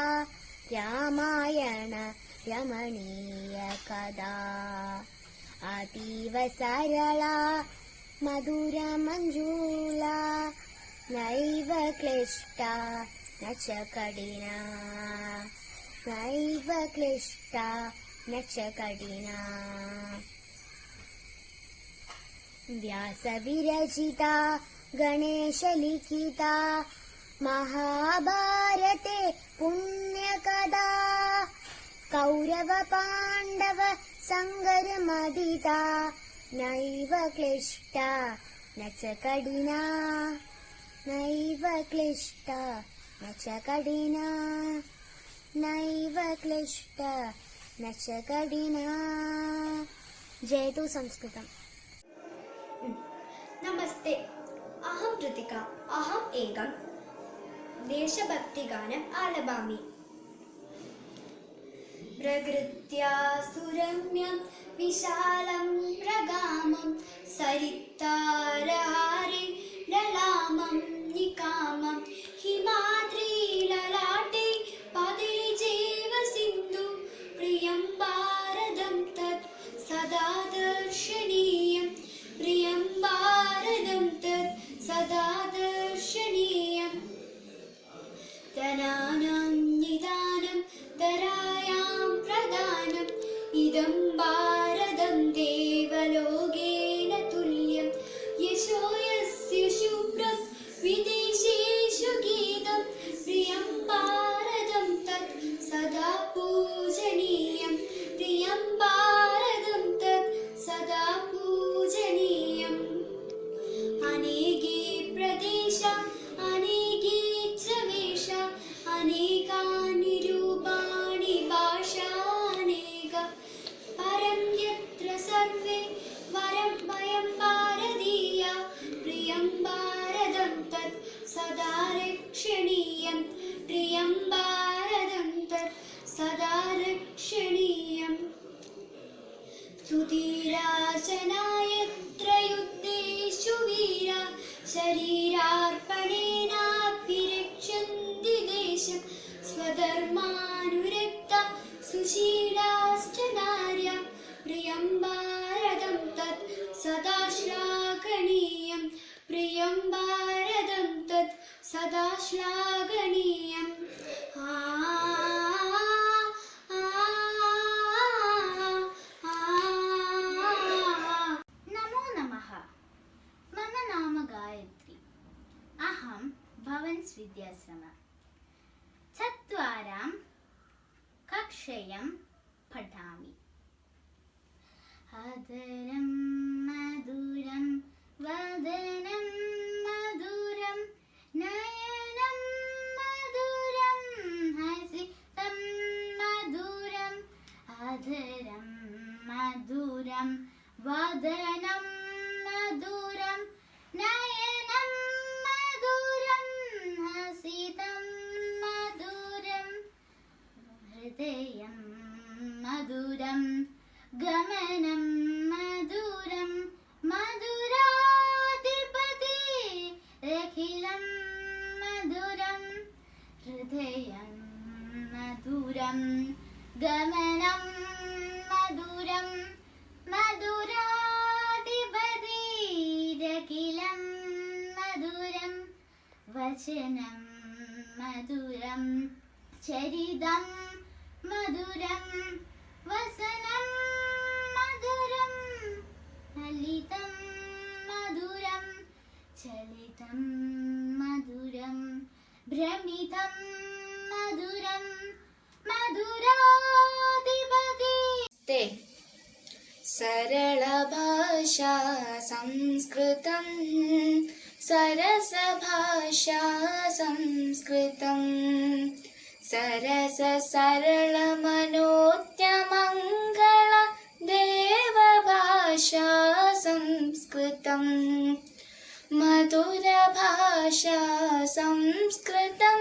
रामायण रमणीय कथा अतीव सरला मधुर मंजूला नैव क्लिष्टा न च कठिना नैव क्लिष्टा न च कठिना व्यास विरचिता गणेश लिखिता महाभारते पुण्यकथा कौरव पाण्डव संगरमदिता नैव क्लिष्टा न च कठिना नैव क्लिष्टा न च कठिना नैव क्लिष्टा न च कठिना जयतु संस्कृतम् नमस्ते अहं ऋतिका अहम् एकं देशभक्तिगानम् आलपामि प्रकृत्या सुरम्यं विशालं प्रगामं सरितारहारे ललामं निकामं हिमाद्रिललाटे पदे चैव सिन्धु प्रियं भारतं तत् सदा दर्शनीयं प्रियं भारतं तत् सदा दर्शनीयम् धनानां निदानं धरायां प्रदानम् इदं भारतं देवलोकेन तुल्यं यशो यस्य शुभ्रं विदेशेषु गीतं प्रियं भारतं तत् सदा पूजनीयं प्रियं भारतं तत् सदा पूजनीयम् अनेके प्रदेशा अनेके च वेषा अनेकानि रूपाणि भाषा अनेका परं यत्र सर्वे वरं वयं भारतीया प्रियं भारतं तत् सदा रक्षणीयं प्रियं भारतं तत् सदा रक्षणीयम् सुधीराजनायत्र युद्धेषु वीरा शरीरार्पणेनाभिरक्षन्ति देशं स्वधर्मानुरक्ता सुशीलाश्च नार्या प्रियं भारतं तत् सदा श्लाघनीयं प्रियं भारतं तत् सदा श्लाघनीयम् नमो नमः मम नाम गायत्री अहं भवन्स् विद्याश्रम चत्वारां कक्षा विषयं पठामि। आदरं मधुरं वदनं मधुरं नयनं मधुरं हसितं मधुरम् आदरं मधुरं वदनं मधुरं नयनं मधुरं हसितं मधुरं हृदयं मधुरं गमनं मधुरं मधुराधिपति अखिलं मधुरं हृदयं मधुरं गमनं मधुरं मधुराधिपति अखिलं मधुरं वचनं मधुरं चरितं मधुरं वसनं मधुरं ललितं मधुरं चलितं मधुरं भ्रमितं मधुरं मधुराधिपति सरलभाषा संस्कृतं सरसभाषा संस्कृतं सरस सरलमनोज्ञमङ्गल देवभाषा संस्कृतं मधुरभाषा संस्कृतं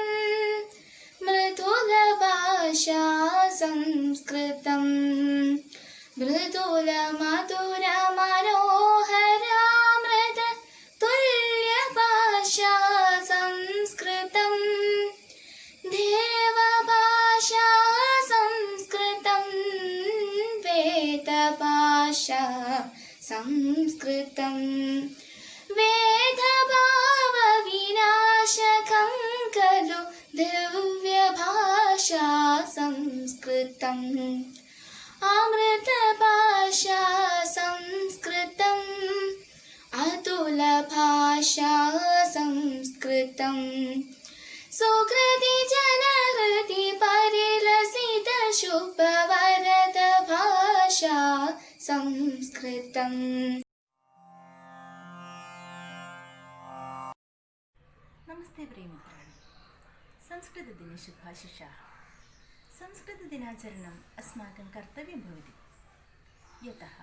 मृदुलभाषा संस्कृतं मृदुलमधुरमनोहरामृत तुल्यभाषा संस्कृतं देवभाषा संस्कृतं वेदभाषा संस्कृतं वेदभावविनाशकं खलु दिव्यभाषा संस्कृतम् अमृतभाषा संस्कृतम् अतुलभाषा संस्कृतं सुकृति जनहृदि परिलसित शुभवरद भाषा संस्कृतम्। नमस्ते प्रियमित्राणि, संस्कृतदिने शुभाशिषाः। संस्कृतदिनाचरणम् अस्माकं कर्तव्यं भवति, यतः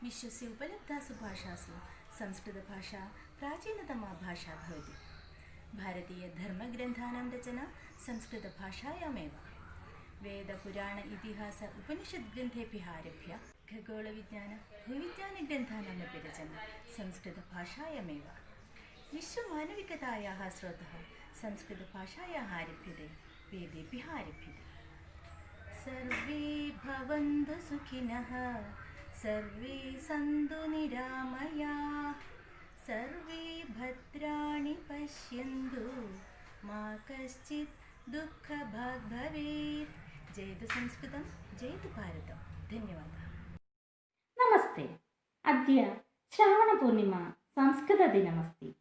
विश्वस्य उपलब्धासु भाषासु संस्कृतभाषा प्राचीनतमा भाषा भवति। भारतीयधर्मग्रन्थानां रचना संस्कृतभाषायामेव। वेदपुराण इतिहास उपनिषद्ग्रन्थेभ्यः आरभ्य खगोलविज्ञान भूविज्ञानग्रन्थानामपि रचना संस्कृतभाषायामेव। विश्वमानविकतायाः स्रोतः संस्कृतभाषायाः आरभ्यते, वेदेभ्यः आरभ्यते। सर्वे भवन्तु सुखिनः, सर्वे सन्तु निरामयाः, सर्वे भद्राणि पश्यन्तु, मा कश्चित् दुःखभाग् भवेत्। जयतु संस्कृतं, जयतु भारतम्। धन्यवादः। नमस्ते। अद्य श्रावणपूर्णिमा संस्कृतदिनमस्ति।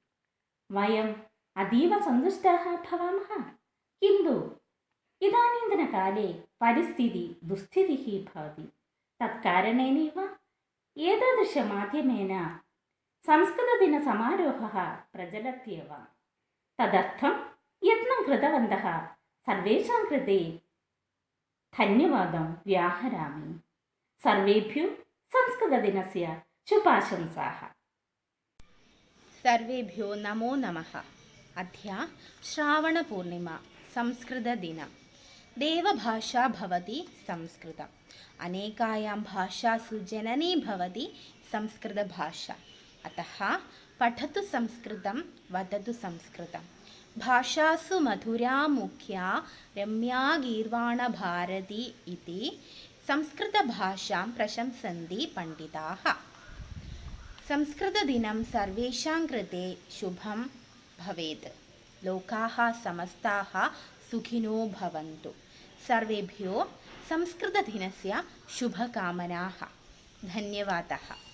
वयम् अतीव सन्तुष्टाः भवामः, किन्तु इदानीन्तनकाले परिस्थितिः दुस्थितिः भवति। तत्कारणेनैव एतादृशमाध्यमेन संस्कृतदिनसमारोहः प्रचलत्येव। तदर्थं यत्नं कृतवन्तः सर्वेषां कृते धन्यवादं व्याहरामि। सर्वेभ्यो संस्कृतदिनस्य शुभाशंसाः। सर्वेभ्यो नमो नमः। अद्य श्रावणपूर्णिमा संस्कृतदिनं। देवभाषा भवति संस्कृतम्। अनेकायां भाषासु जननी भवति संस्कृतभाषा। अतः पठतु संस्कृतं, वदतु संस्कृतं। भाषासु मधुरा मुख्या रम्या गीर्वाणभारती इति संस्कृतभाषां प्रशंसन्ति पण्डिताः। संस्कृतदिनं सर्वेषां कृते शुभं भवेत्। लोकाः समस्ताः सुखिनो भवन्तु। सर्वेभ्यो संस्कृतदिनस्य शुभकामनाः। धन्यवादः।